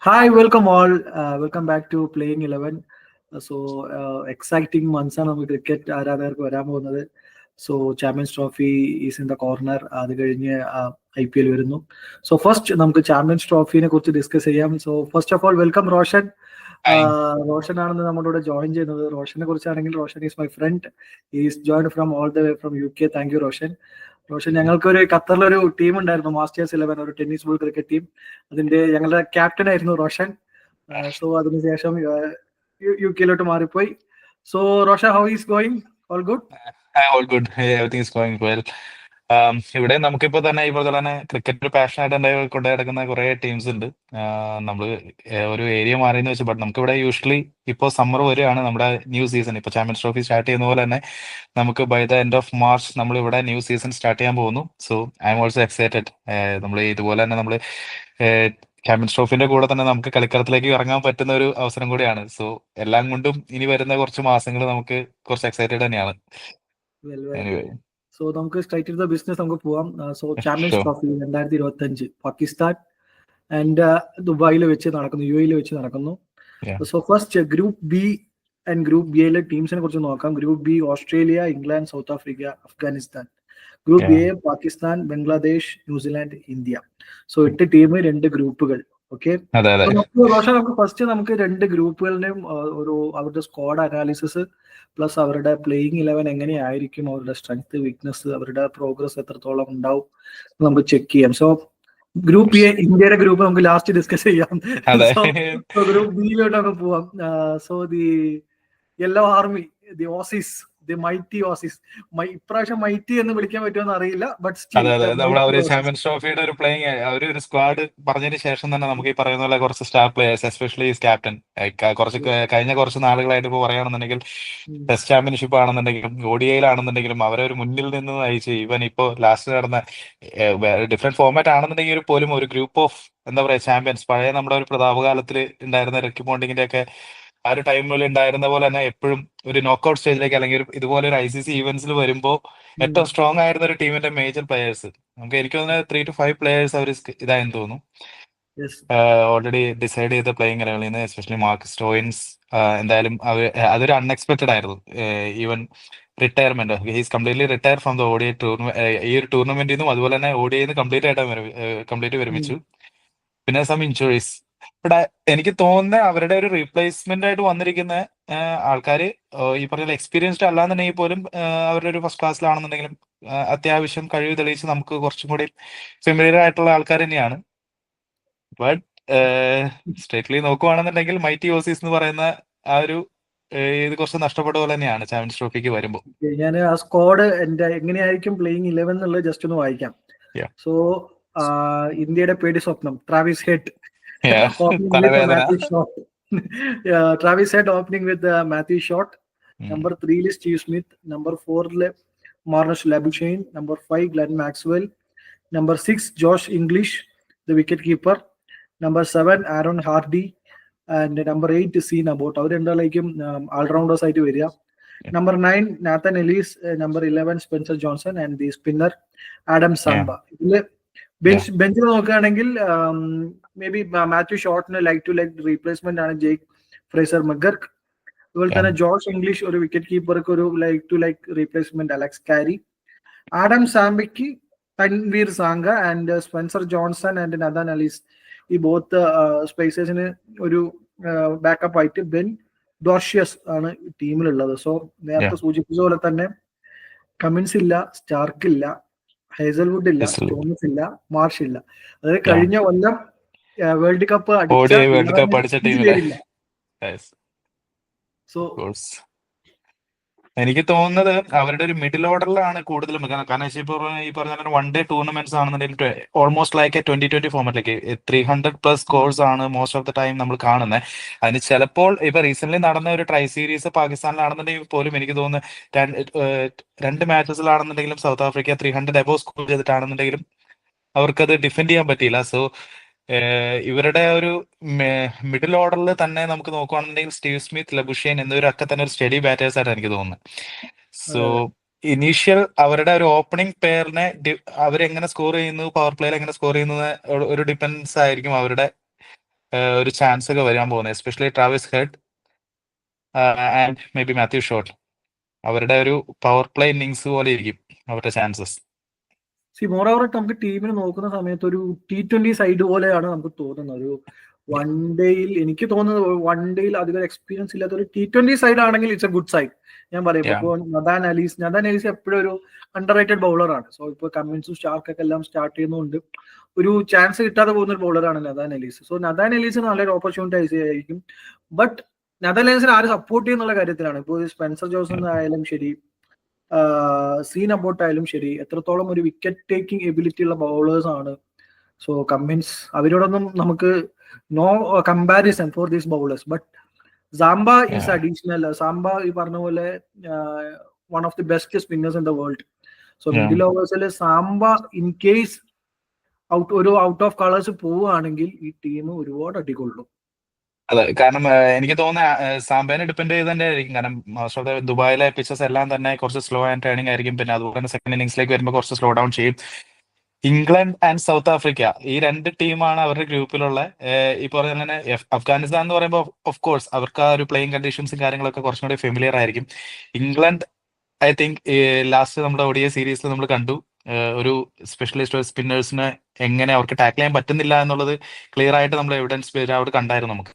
Hi, welcome all. Welcome back to Playing 11. Exciting months ആണ് നമുക്ക് cricket ആരാധകർക്ക് വരാൻ പോകുന്നത്. So champions trophy is in the corner. അത് കഴിഞ്ഞ് IPL വരുന്നു. സോ ഫസ്റ്റ് നമുക്ക് ചാമ്പ്യൻസ് ട്രോഫിനെ കുറിച്ച് ഡിസ്കസ് ചെയ്യാം. So first of all welcome Roshan. Hi. Roshan ആണെന്ന് നമ്മുടെ കൂടെ ജോയിൻ ചെയ്യുന്നത്. റോഷനെ കുറിച്ചാണെങ്കിൽ Roshan is my friend. Is join from all the way from UK. Thank you Roshan. Roshan, ഞങ്ങൾക്കൊരു ഖത്തറിലൊരു ടീം ഉണ്ടായിരുന്നു, മാസ്റ്റേഴ്സ് 11, ഒരു ടെന്നീസ് ബോൾ ക്രിക്കറ്റ് ടീം. അതിന്റെ ഞങ്ങളുടെ ക്യാപ്റ്റൻ ആയിരുന്നു റോഷൻ. സോ അതിനുശേഷം UK മാറിപ്പോയി. So Roshan, how is going? All good? All good, everything is going well. ഇവിടെ നമുക്കിപ്പോ തന്നെ ഈ പോലെ തന്നെ ക്രിക്കറ്റ് പാഷനായിട്ട് കൊണ്ടു നടക്കുന്ന കുറെ ടീംസ് ഉണ്ട്. നമ്മള് ഒരു ഏരിയ മാറിയെന്ന് വെച്ചാൽ ബട്ട് നമുക്ക് ഇവിടെ യൂഷ്വലി ഇപ്പോൾ സമ്മർ വരെയാണ് നമ്മുടെ ന്യൂ സീസൺ. ഇപ്പൊ ചാമ്പ്യൻസ് ട്രോഫി സ്റ്റാർട്ട് ചെയ്യുന്ന പോലെ തന്നെ നമുക്ക് by the end of March നമ്മൾ ഇവിടെ ന്യൂ സീസൺ സ്റ്റാർട്ട് ചെയ്യാൻ പോകുന്നു. So I am also excited. നമ്മൾ ഇതുപോലെ തന്നെ നമ്മൾ ചാമ്പ്യൻസ് ട്രോഫിന്റെ കൂടെ തന്നെ നമുക്ക് കളിക്കളത്തിലേക്ക് ഇറങ്ങാൻ പറ്റുന്ന ഒരു അവസരം കൂടിയാണ്. സോ എല്ലാം കൊണ്ടും ഇനി വരുന്ന കുറച്ച് മാസങ്ങൾ നമുക്ക് കുറച്ച് എക്സൈറ്റഡ് തന്നെയാണ്. എനിവേ, സോ നമുക്ക് സ്ട്രൈറ്റ് ടു ദ ബിസിനസ് നമുക്ക് പോവാം. So champions trophy 2025 Pakistan and ദുബായിൽ വെച്ച് നടക്കുന്നു, UAE വെച്ച് നടക്കുന്നു. So first group B and group ബിയിലെ ടീംസിനെ കുറിച്ച് നോക്കാം. Group B Australia, England, south Africa, Afghanistan. Group A Pakistan, Bangladesh, New Zealand, India. So 8 team, 2 ഗ്രൂപ്പുകൾ. ഓക്കെ, റോഷൻ, നമുക്ക് ഫസ്റ്റ് നമുക്ക് 2 ഗ്രൂപ്പുകളുടെയും അവരുടെ സ്ക്വാഡ് അനാലിസിസ് പ്ലസ് അവരുടെ പ്ലേയിങ് 11 എങ്ങനെയായിരിക്കും, അവരുടെ സ്ട്രെങ്ത്, വീക്ക്നെസ്, അവരുടെ പ്രോഗ്രസ് എത്രത്തോളം ഉണ്ടാവും നമുക്ക് ചെക്ക് ചെയ്യാം. സോ ഗ്രൂപ്പ് എ, ഇന്ത്യയുടെ ഗ്രൂപ്പ് നമുക്ക് ലാസ്റ്റ് ഡിസ്കസ് ചെയ്യാം. ഗ്രൂപ്പ് ബിയിലോട്ട് നമുക്ക് പോവാം. So the yellow army, the Aussies, the mighty Aussies. ഇപ്രാവശ്യം മൈറ്റി എന്ന് വിളിക്കാൻ പറ്റുമെന്ന് അറിയില്ല, ബട്ട് നമ്മുടെ ചാമ്പ്യൻസ് ട്രോഫിയുടെ ഒരു പ്ലേയിങ് ഒരു സ്ക്വാഡ് പറഞ്ഞതിന് ശേഷം തന്നെ നമുക്ക് ഈ പറയുന്ന പോലെ കുറച്ച് സ്റ്റാർ പ്ലേയേഴ്സ്, എസ്പെഷ്യലി ക്യാപ്റ്റൻ, കഴിഞ്ഞ കുറച്ച് നാളുകളായിട്ട് ഇപ്പോൾ പറയുകയാണെന്നുണ്ടെങ്കിൽ ടെസ്റ്റ് ചാമ്പ്യൻഷിപ്പ് ആണെന്നുണ്ടെങ്കിലും ODIയിലാണെന്നുണ്ടെങ്കിലും അവരെ ഒരു മുന്നിൽ നിന്ന് നയിച്ച് ഈവൻ ഇപ്പോൾ ലാസ്റ്റ് നടന്ന ഡിഫറെന്റ് ഫോർമാറ്റ് ആണെന്നുണ്ടെങ്കിൽ പോലും ഒരു ഗ്രൂപ്പ് ഓഫ് എന്താ പറയാ ചാമ്പ്യൻസ്, പഴയ നമ്മുടെ ഒരു പ്രതാപകാലത്തിൽ ഉണ്ടായിരുന്ന റിക്കി പോണ്ടിങ്ങിന്റെ ഒക്കെ ആ ഒരു ടൈമിൽ ഉണ്ടായിരുന്ന പോലെ തന്നെ എപ്പോഴും ഒരു നോക്കൌട്ട് സ്റ്റേജിലേക്ക് അല്ലെങ്കിൽ ഇതുപോലെ ഒരു ICC ഈവന്റ്സിൽ വരുമ്പോൾ ഏറ്റവും സ്ട്രോങ് ആയിരുന്ന ഒരു ടീമിന്റെ മേജർ പ്ലേയേഴ്സ് നമുക്ക് എനിക്ക് തോന്നുന്നത് 3 to 5 പ്ലേയേഴ്സ് അവർ ഇതായെന്ന് തോന്നുന്നു ഓൾറെഡി ഡിസൈഡ് ചെയ്ത പ്ലേയിങ് ഇലവനിൽ നിന്ന്, എസ്പെഷ്യലി മാർക്ക് സ്റ്റോയിൻസ്. എന്തായാലും അതൊരു അൺഎക്സ്പെക്ടഡ് ആയിരുന്നു. Even retirement, he's completely retire from the ODI ഈ ഒരു ടൂർണമെന്റിൽ നിന്നും അതുപോലെ തന്നെ ODI കംപ്ലീറ്റ് വിരമിച്ചു. പിന്നെ സം ഇഞ്ചുറീസ്. ഇവിടെ എനിക്ക് തോന്നുന്നത് അവരുടെ ഒരു റീപ്ലേസ്മെന്റ് ആയിട്ട് വന്നിരിക്കുന്ന ആൾക്കാര് ഈ പറഞ്ഞ എക്സ്പീരിയൻസ്ഡ് അല്ലാന്നുണ്ടെങ്കിൽ പോലും അവരുടെ ഒരു ഫസ്റ്റ് ക്ലാസ്സിലാണെന്നുണ്ടെങ്കിലും അത്യാവശ്യം കഴിവ് തെളിയിച്ച് നമുക്ക് കുറച്ചും കൂടി ഫെമിലിയർ ആയിട്ടുള്ള ആൾക്കാർ തന്നെയാണ്. ബട്ട് സ്ട്രേറ്റ്ലി നോക്കുവാണെന്നുണ്ടെങ്കിൽ മൈറ്റി ഓസീസ് എന്ന് പറയുന്ന ആ ഒരു ഇത് കുറച്ച് നഷ്ടപ്പെട്ട പോലെ തന്നെയാണ് ചാമ്പ്യൻസ് ട്രോഫിക്ക് വരുമ്പോൾ. ഞാൻ ആ സ്ക്വാഡ് എങ്ങനെയായിരിക്കും പ്ലേയിങ് 11 എന്നുള്ളത് ജസ്റ്റ് ഒന്ന് വായിക്കാം. സോ ഇന്ത്യയുടെ പേടി സ്വപ്നം Travis head, Travis Head opening with Matthew Short. Number 3 is Steve Smith. Number 4 Marnus Labuschagne. Number 5 Glenn Maxwell. Number 6 Josh English, the wicket keeper. Number 7 Aaron Hardy. And number 8 Seen Abbott. Our രണ്ടാളേക്കും all-rounders ആയിട്ട് വരിക. Number 9 Nathan Ellis. Number 11 Spencer Johnson. And the spinner Adam Samba. ഇതില് ബെഞ്ചിൽ നോക്കുകയാണെങ്കിൽ may be Matthew ഷോർട്ടിന് leg to leg replacement ആണ് Jake Fraser McGurk. അതുപോലെ തന്നെ Josh Inglis ഒരു വിക്കറ്റ് കീപ്പർക്ക് ഒരു leg to leg replacement Alex Carey. Adam സാംബയ്ക്ക് Tanveer Sangha and Spencer Johnson and Nathan Ellis, ഈ ബോത്ത് സ്പേസേഴ്സിന് ഒരു ബാക്കപ്പ് ആയിട്ട് ബെൻ ഡോർഷ്യസ് ആണ് ടീമിലുള്ളത്. സോ നേരത്തെ സൂചിപ്പിച്ച പോലെ തന്നെ കമിൻസ് ഇല്ല, സ്റ്റാർക്ക് ഇല്ല, ഹേസൽവുഡ് ഇല്ല, സ്റ്റോൺസ് ഇല്ല, മാർഷ് ഇല്ല. അതായത് കഴിഞ്ഞ കൊല്ലം വേൾഡ് കപ്പ് അടിച്ച ടീമില്ല. സോ എനിക്ക് തോന്നുന്നത് അവരുടെ ഒരു മിഡിൽ ഓർഡറിലാണ് കൂടുതലും. കാരണം ഇപ്പോൾ ഈ പറഞ്ഞ വൺ ഡേ ടൂർണമെന്റ്സ് ആണെന്നുണ്ടെങ്കിൽ ഓൾമോസ്റ്റ് ലൈക്ക് 2020 ഫോർമാറ്റിലേക്ക് 300+ സ്കോർസ് ആണ് മോസ്റ്റ് ഓഫ് ദ ടൈം നമ്മൾ കാണുന്നത്. അതിന് ചിലപ്പോൾ ഇപ്പൊ റീസെന്റ് നടന്ന ഒരു ട്രൈ സീരീസ് പാകിസ്ഥാനിലാണെന്നുണ്ടെങ്കിൽ പോലും എനിക്ക് തോന്നുന്നു 2 മാച്ചസിലാണെന്നുണ്ടെങ്കിലും സൗത്ത് ആഫ്രിക്ക 300 എബോവ് സ്കോർ ചെയ്തിട്ടാണെന്നുണ്ടെങ്കിലും അവർക്കത് ഡിഫെൻഡ് ചെയ്യാൻ പറ്റിയില്ല. സോ ഇവരുടെ ഒരു മിഡിൽ ഓർഡറിൽ തന്നെ നമുക്ക് നോക്കുകയാണെന്നുണ്ടെങ്കിൽ സ്റ്റീവ് സ്മിത്ത്, ലബുഷൈൻ എന്നിവരൊക്കെ തന്നെ ഒരു സ്റ്റഡി ബാറ്റേഴ്സ് ആയിട്ട് എനിക്ക് തോന്നുന്നത്. സോ ഇനീഷ്യൽ അവരുടെ ഒരു ഓപ്പണിംഗ് പെയറിനെ അവരെങ്ങനെ സ്കോർ ചെയ്യുന്നു, പവർ പ്ലേയിൽ എങ്ങനെ സ്കോർ ചെയ്യുന്നത് ഒരു ഡിപ്പെൻസ് ആയിരിക്കും അവരുടെ ഒരു ചാൻസ് ഒക്കെ വരാൻ പോകുന്നത്, especially Travis head and may be Matthew Short. അവരുടെ ഒരു പവർ പ്ലേ ഇന്നിങ്സ് പോലെ ഇരിക്കും അവരുടെ ചാൻസസ്. മോർ ഓവർ നമുക്ക് ടീമിന് നോക്കുന്ന സമയത്ത് ഒരു T20 സൈഡ് പോലെയാണ് നമുക്ക് തോന്നുന്നത്. ഒരു വൺ ഡേയിൽ എനിക്ക് തോന്നുന്നത് വൺ ഡേയിൽ അധികം എക്സ്പീരിയൻസ് ഇല്ലാത്ത ഒരു T20 സൈഡ് ആണെങ്കിൽ ഇറ്റ്സ് എ ഗുഡ് സൈഡ്. ഞാൻ പറയും Yeah. ഇപ്പോൾ നദാൻ അലീസ് എപ്പോഴും ഒരു അണ്ടർ റേറ്റഡ് ബൗളറാണ്. സോ ഇപ്പോൾ കമ്മിൻസും സ്റ്റാർക്കൊക്കെ എല്ലാം സ്റ്റാർട്ട് ചെയ്യുന്നതുകൊണ്ട് ഒരു ചാൻസ് കിട്ടാതെ പോകുന്ന ഒരു ബൗളറാണ് നദാൻ അലീസ്. സോ നദാൻ അലീസിന് നല്ലൊരു ഓപ്പർച്യൂണിറ്റി ആയിരിക്കും. ബട്ട് നദാൻ അലീസിന് ആര് സപ്പോർട്ട് ചെയ്യുന്നുള്ള കാര്യത്തിലാണ്. ഇപ്പോൾ സ്പെൻസർ ജോസൺ ആയാലും ശരി, സീൻ അബോട്ട് ആയാലും ശരി, എത്രത്തോളം ഒരു വിക്കറ്റ് ടേക്കിംഗ് എബിലിറ്റി ഉള്ള ബൗളേഴ്സ് ആണ്. സോ കമ്മിൻസ് അവരോടൊന്നും നമുക്ക് no comparison for these bowlers. But Zampa is additional. Zampa ഈ പറഞ്ഞ പോലെ one of the best spinners in the world. So middle ഓവേഴ്സിൽ Zampa in case out of colours പോവുകയാണെങ്കിൽ ഈ ടീം ഒരുപാട് അടികൊള്ളും. അതെ, കാരണം എനിക്ക് തോന്നുന്ന സാംബേനെ ഡിപ്പെൻഡ് ചെയ്ത് തന്നെ ആയിരിക്കും. കാരണം മോസ്റ്റ് ഓഫ് ദ ദുബായിലെ പിച്ചസ് എല്ലാം തന്നെ കുറച്ച് സ്ലോ ആൻഡ് ടേണിംഗ് ആയിരിക്കും. പിന്നെ അതുപോലെ തന്നെ സെക്കൻഡ് ഇന്നിംഗ്സിലേക്ക് വരുമ്പോൾ കുറച്ച് സ്ലോ ഡൗൺ ചെയ്യും. ഇംഗ്ലണ്ട് ആൻഡ് സൗത്ത് ആഫ്രിക്ക ഈ രണ്ട് ടീമാണ് അവരുടെ ഗ്രൂപ്പിലുള്ള. ഈ പറഞ്ഞ തന്നെ അഫ്ഗാനിസ്ഥാൻ എന്ന് പറയുമ്പോൾ ഓഫ് കോഴ്സ് അവർക്ക് ആ ഒരു പ്ലേയിങ് കണ്ടീഷൻസും കാര്യങ്ങളൊക്കെ കുറച്ചും കൂടി ഫെമിലിയർ ആയിരിക്കും. ഇംഗ്ലണ്ട് ഐ തിങ്ക് ലാസ്റ്റ് നമ്മുടെ ODI സീരീസിൽ നമ്മൾ കണ്ടു, ഒരു സ്പെഷ്യലിസ്റ്റ് സ്പിന്നേഴ്സിനെ എങ്ങനെ അവർക്ക് ടാക്കിൾ ചെയ്യാൻ പറ്റുന്നില്ല എന്നുള്ളത് ക്ലിയർ ആയിട്ട് നമ്മൾ എവിഡൻസ് അവിടെ കണ്ടായിരുന്നു നമുക്ക്.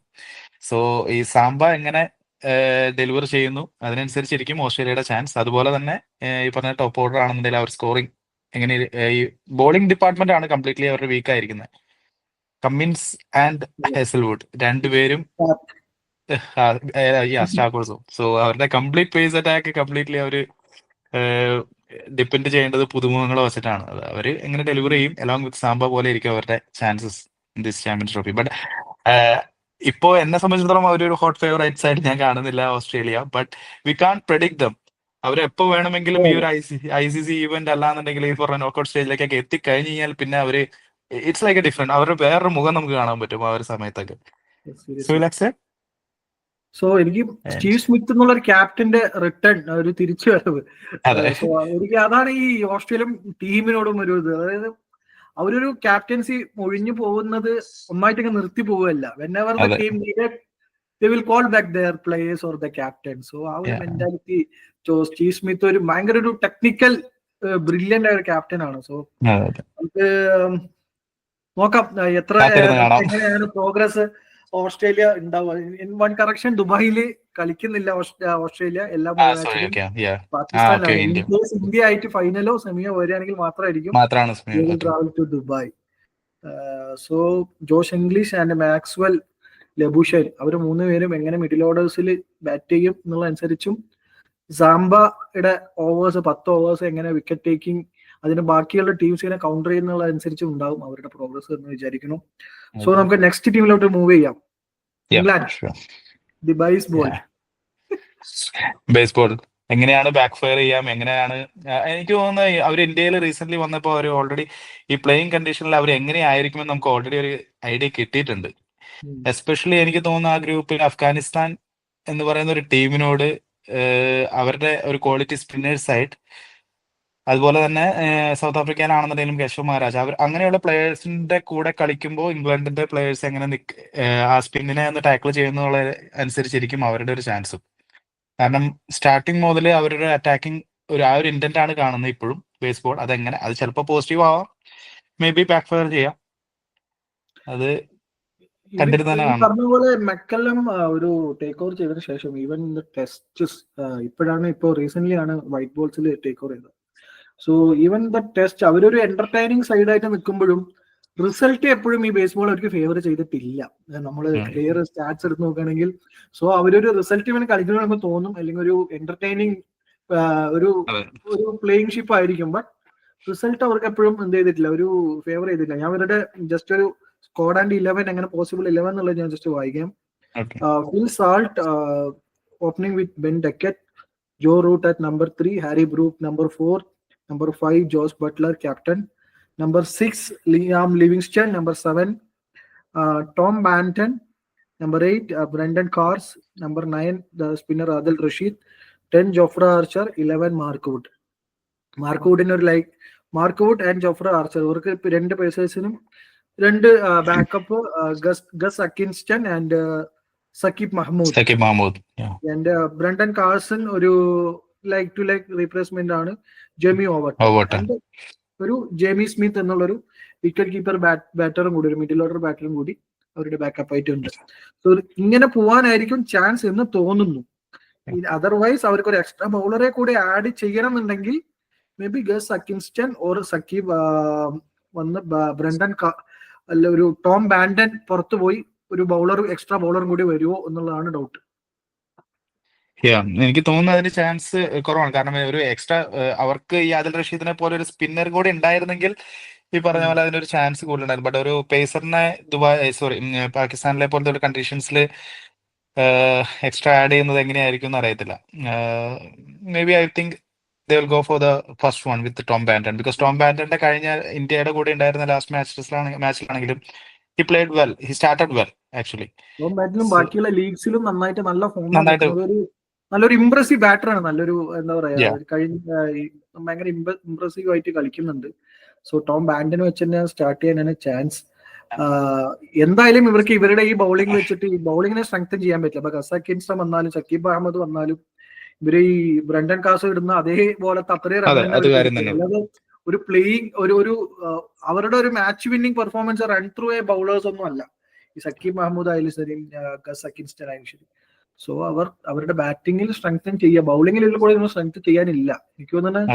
സോ ഈ സാംബ എങ്ങനെ ഡെലിവർ ചെയ്യുന്നു അതിനനുസരിച്ചിരിക്കും ഓസ്ട്രേലിയയുടെ ചാൻസ്. അതുപോലെ തന്നെ ഈ പറഞ്ഞ ടോപ്പ് ഓർഡർ ആണെന്നുണ്ടെങ്കിൽ അവർ സ്കോറിംഗ് എങ്ങനെ, ഈ ബോളിംഗ് ഡിപ്പാർട്ട്മെന്റ് ആണ് കംപ്ലീറ്റ്ലി അവരുടെ വീക്ക് ആയിരിക്കുന്നത്. കമ്മിൻസ് ആൻഡ് ഹെസൽവുഡ് രണ്ടുപേരും സ്റ്റാക്കോൾസും. സോ അവരുടെ കംപ്ലീറ്റ് പേസ് അറ്റാക്ക് കംപ്ലീറ്റ്ലി അവര് ഡിപ്പെൻഡ് ചെയ്യേണ്ടത് പുതുമുഖങ്ങളെ വെച്ചിട്ടാണ്. അവര് എങ്ങനെ ഡെലിവർ ചെയ്യും അലോങ് വിത്ത് സാംബ പോലെ ഇരിക്കും അവരുടെ chances in this Champions Trophy. But ഇപ്പോ എന്നെ സംബന്ധിച്ചിടത്തോളം അവരൊരു ഹോട്ട് ഫേവറേറ്റ്സ് ആയിട്ട് ഞാൻ കാണുന്നില്ല Australia. But we can predict them. അവരെപ്പോ വേണമെങ്കിലും ഈ ഒരു ICC ഈവന്റ് അല്ലാന്നുണ്ടെങ്കിൽ ഈ പറഞ്ഞ നോക്കൌട്ട് സ്റ്റേജിലേക്കൊക്കെ എത്തിക്കഴിഞ്ഞ് കഴിഞ്ഞാൽ പിന്നെ അവര് ഇറ്റ്സ് ലൈക്ക് എ ഡിഫറെന്റ്, അവരുടെ വേറൊരു മുഖം നമുക്ക് കാണാൻ പറ്റും ആ ഒരു സമയത്തൊക്കെ. സോ എനിക്ക് സ്റ്റീവ് സ്മിത്ത് എന്നുള്ള ഒരു ക്യാപ്റ്റന്റെ റിട്ടേൺ, ഒരു തിരിച്ചുവരവ്, സോ എനിക്ക് അതാണ് ഈ ഓസ്ട്രേലിയൻ ടീമിനോടും ഒരു ഇത്. അതായത് അവരൊരു ക്യാപ്റ്റൻസി ഒഴിഞ്ഞു പോകുന്നത് ഒന്നായിട്ട് നിർത്തി പോവുകയല്ല. Whenever the team needed they will call back their players or the captain. So ആ ഒരു മെന്റാലിറ്റി സ്റ്റീവ് സ്മിത്ത് ഒരു ഭയങ്കര ഒരു ടെക്നിക്കൽ ബ്രില്യന്റ് ആയ ഒരു ക്യാപ്റ്റൻ ആണ്. സോ നമുക്ക് നോക്കാം എങ്ങനെയാണ് പ്രോഗ്രസ് ഓസ്ട്രേലിയ ഉണ്ടാവുക. ഇൻ വൺ കറക്ഷൻ, ദുബായില് കളിക്കുന്നില്ല ഓസ്ട്രേലിയ എല്ലാ പാകിസ്ഥാനിലാണ്. ഇന്ത്യ ആയിട്ട് ഫൈനലോ സെമിയോ വരികയാണെങ്കിൽ മാത്രമായിരിക്കും travel to Dubai. So Josh Inglis and Maxwell Labuschagne അവർ മൂന്നുപേരും എങ്ങനെ മിഡിൽ ഓർഡേഴ്സിൽ ബാറ്റ് ചെയ്യും എന്നുള്ളതനുസരിച്ചും സാംബയുടെ ഓവേഴ്സ് 10 ഓവേഴ്സ് എങ്ങനെ വിക്കറ്റ് ടേക്കിംഗ് അതിന് ബാക്കിയുള്ള ടീംസ് ഇങ്ങനെ കൗണ്ടർ ചെയ്യുന്നതനുസരിച്ചും ഉണ്ടാവും അവരുടെ പ്രോഗ്രസ് എന്ന് വിചാരിക്കുന്നു. സോ നമുക്ക് നെക്സ്റ്റ് ടീമിലോട്ട് മൂവ് ചെയ്യാം. ഇംഗ്ലണ്ട്, ദി ബേസ്ബോൾ എങ്ങനെയാണ് ബാക്ക് ഫയർ ചെയ്യാം, എങ്ങനെയാണ് എനിക്ക് തോന്നുന്നത് അവർ ഇന്ത്യയിൽ റീസെന്റ് വന്നപ്പോൾ അവർ ഓൾറെഡി ഈ പ്ലേയിങ് കണ്ടീഷനിൽ അവർ എങ്ങനെയായിരിക്കുമെന്ന് നമുക്ക് ഓൾറെഡി ഒരു ഐഡിയ കിട്ടിയിട്ടുണ്ട്. എസ്പെഷ്യലി എനിക്ക് തോന്നുന്നു ആ ഗ്രൂപ്പിൽ അഫ്ഗാനിസ്ഥാൻ എന്ന് പറയുന്ന ഒരു ടീമിനോട് അവരുടെ ഒരു ക്വാളിറ്റി സ്പിന്നേഴ്സ് സൈഡ്, അതുപോലെ തന്നെ സൗത്ത് ആഫ്രിക്കയിലാണെന്നുണ്ടെങ്കിലും കേശവ് മഹാരാജ്, അവർ അങ്ങനെയുള്ള പ്ലേയേഴ്സിന്റെ കൂടെ കളിക്കുമ്പോൾ ഇംഗ്ലണ്ടിന്റെ പ്ലേയേഴ്സ് എങ്ങനെ ആ സ്പിന്നിനെ ഒന്ന് ടാക്കിൾ ചെയ്യുന്നുള്ള അനുസരിച്ചിരിക്കും അവരുടെ ഒരു ചാൻസും. കാരണം സ്റ്റാർട്ടിങ് മുതൽ അവരുടെ അറ്റാക്കിംഗ് ആ ഒരു ഇന്റന്റ് ആണ് കാണുന്നത് ഇപ്പോഴും ബേസ്ബോൾ. അതെങ്ങനെ അത് ചിലപ്പോൾ പോസിറ്റീവ് ആവാം, മേ ബി ബാക്ക് ഫയർ ചെയ്യാം. അത് പറഞ്ഞ പോലെ മെക്കല്ലം ഒരു ടേക്ക് ഓവർ ചെയ്തതിനു ശേഷം ഈവൻ ടെസ്റ്റ് ഇപ്പോഴാണ് റീസെന്റ് ആണ് വൈറ്റ് ബോൾസിൽ ടേക്ക് ഓവർ ചെയ്തത്. സോ ഈവൻ ദ ടെസ്റ്റ് അവരൊരു എന്റർടൈനിങ് സൈഡായിട്ട് നിൽക്കുമ്പോഴും റിസൾട്ട് എപ്പോഴും ഈ ബേസ്ബോൾ അവർക്ക് ഫേവർ ചെയ്തിട്ടില്ല. നമ്മൾ ക്ലിയർ സ്റ്റാറ്റ്സ് എടുത്ത് നോക്കുകയാണെങ്കിൽ സോ അവരൊരു റിസൾട്ട് ഇവന് കളിക്കണം എന്ന് തോന്നും, അല്ലെങ്കിൽ ഒരു എന്റർടൈനിങ് ഒരു പ്ലേയിങ് ഷിപ്പ് ആയിരിക്കും. ബട്ട് റിസൾട്ട് അവർക്ക് എപ്പോഴും എന്ത് ചെയ്തിട്ടില്ല, ഒരു ഫേവർ ചെയ്തിട്ടില്ല. ഞാൻ അവരുടെ ജസ്റ്റ് ഒരു സ്ക്വാഡ് ആൻഡ് 11 എങ്ങനെ പോസിബിൾ 11 എന്നുള്ളത് ഞാൻ ജസ്റ്റ് വായിക്കാം. Phil Salt opening with Ben Duckett, Joe Root at number 3, Harry Brook number 4, number 5 Jos Buttler captain, number 6 Liam Livingstone, number 7 Tom Banton, number 8 Brydon Carse, number 9 the spinner Adil Rashid, 10 Jofra Archer, 11 Mark Wood. Mark വുഡിന് ഒരു Mark Wood and Jofra Archer ഇവർക്ക് രണ്ട് പേഴ്സേഴ്സിനും രണ്ട് backup Gus Atkinson and Saqib Mahmood. And Brydon Carlson ഒരു like to like replacement ആണ് Jemy Overton. And ഒരു Jemy Smith എന്നുള്ളൊരു വിക്കറ്റ് കീപ്പർ ബാറ്ററും കൂടി, ഒരു മിഡിൽ ഓർഡർ ബാറ്ററും കൂടി അവരുടെ ബാക്കപ്പ് ആയിട്ടുണ്ട്. സോ ഇങ്ങനെ പോവാനായിരിക്കും ചാൻസ് എന്ന് തോന്നുന്നു. അതർവൈസ് അവർക്ക് ഒരു എക്സ്ട്രാ ബൗളറെ കൂടി ആഡ് ചെയ്യണം എന്നുണ്ടെങ്കിൽ മേ ബി ഗസ് അക്കിൻസ്റ്റൺ ഓർ സക്കീബ് വന്ന് ബ്രണ്ടൻ അല്ല ഒരു ടോം ബാൻഡൻ പുറത്തു പോയി ഒരു എക്സ്ട്രാ ബൗളറും കൂടി വരുമോ എന്നുള്ളതാണ് ഡൗട്ട്. എനിക്ക് തോന്നുന്നു അതിന് ചാൻസ് കുറവാണ്. കാരണം ഒരു എക്സ്ട്രാ അവർക്ക് ഈ ആദിൽ റഷീദിനെ പോലെ ഒരു സ്പിന്നർ കൂടി ഉണ്ടായിരുന്നെങ്കിൽ ഈ പറഞ്ഞ പോലെ അതിനൊരു ചാൻസ് കൂടുതലുണ്ടായിരുന്നു. ബട്ട് ഒരു പേസറിനെ പാകിസ്ഥാനിലെ പോലത്തെ ഒരു കണ്ടീഷൻസിൽ എക്സ്ട്രാ ആഡ് ചെയ്യുന്നത് എങ്ങനെയായിരിക്കും എന്ന് അറിയത്തില്ല. May be I think they will go for the first one with Tom Banton, because Tom Bantonന്റെ കഴിഞ്ഞ ഇന്ത്യയുടെ കൂടെ ഉണ്ടായിരുന്ന ലാസ്റ്റ് മാച്ചിലാണെങ്കിലും he played well, he started well actually. Tom ബാറ്റിലും ബാക്കിയുള്ള ലീഗ്സിലും നന്നായിട്ട് നല്ല ഫോം, നല്ലൊരു ഇംപ്രസീവ് ബാറ്ററാണ്, നല്ലൊരു എന്താ പറയാ ഭയങ്കര ഇംപ്രസീവ് ആയിട്ട് കളിക്കുന്നുണ്ട്. സോ ടോം ബാൻഡനെ വെച്ച് തന്നെ സ്റ്റാർട്ട് ചെയ്യാനാണ് ചാൻസ്. എന്തായാലും ഇവർക്ക് ഇവരുടെ ഈ ബൗളിംഗ് വെച്ചിട്ട് ഈ ബൗളിങ്ങിനെ സ്ട്രെങ്തൻ ചെയ്യാൻ പറ്റില്ല. അപ്പൊ ഗസ് അക്കിൻസ്റ്റൺ വന്നാലും സക്കീബ് അഹമ്മദ് വന്നാലും ഇവര് ഈ ബ്രണ്ടൻ കാസോ ഇടുന്ന അതേപോലത്തെ അത്രയും അല്ലാതെ ഒരു പ്ലേയിങ് ഒരു അവരുടെ ഒരു match winning performance run through bowlers ഒന്നും അല്ല ഈ സക്കീബ് മഹമ്മൂദ് ആയാലും ശരി, ഗസ് അക്കിൻസ്റ്റൺ ആയാലും ശരി. സോ അവരുടെ ബാറ്റിംഗിൽ സ്ട്രെങ്തൻ ചെയ്യുക, ബൗളിംഗിൽ കൂടെ സ്ട്രെങ്ത് ചെയ്യാനില്ല. എനിക്ക് തോന്നുന്നത്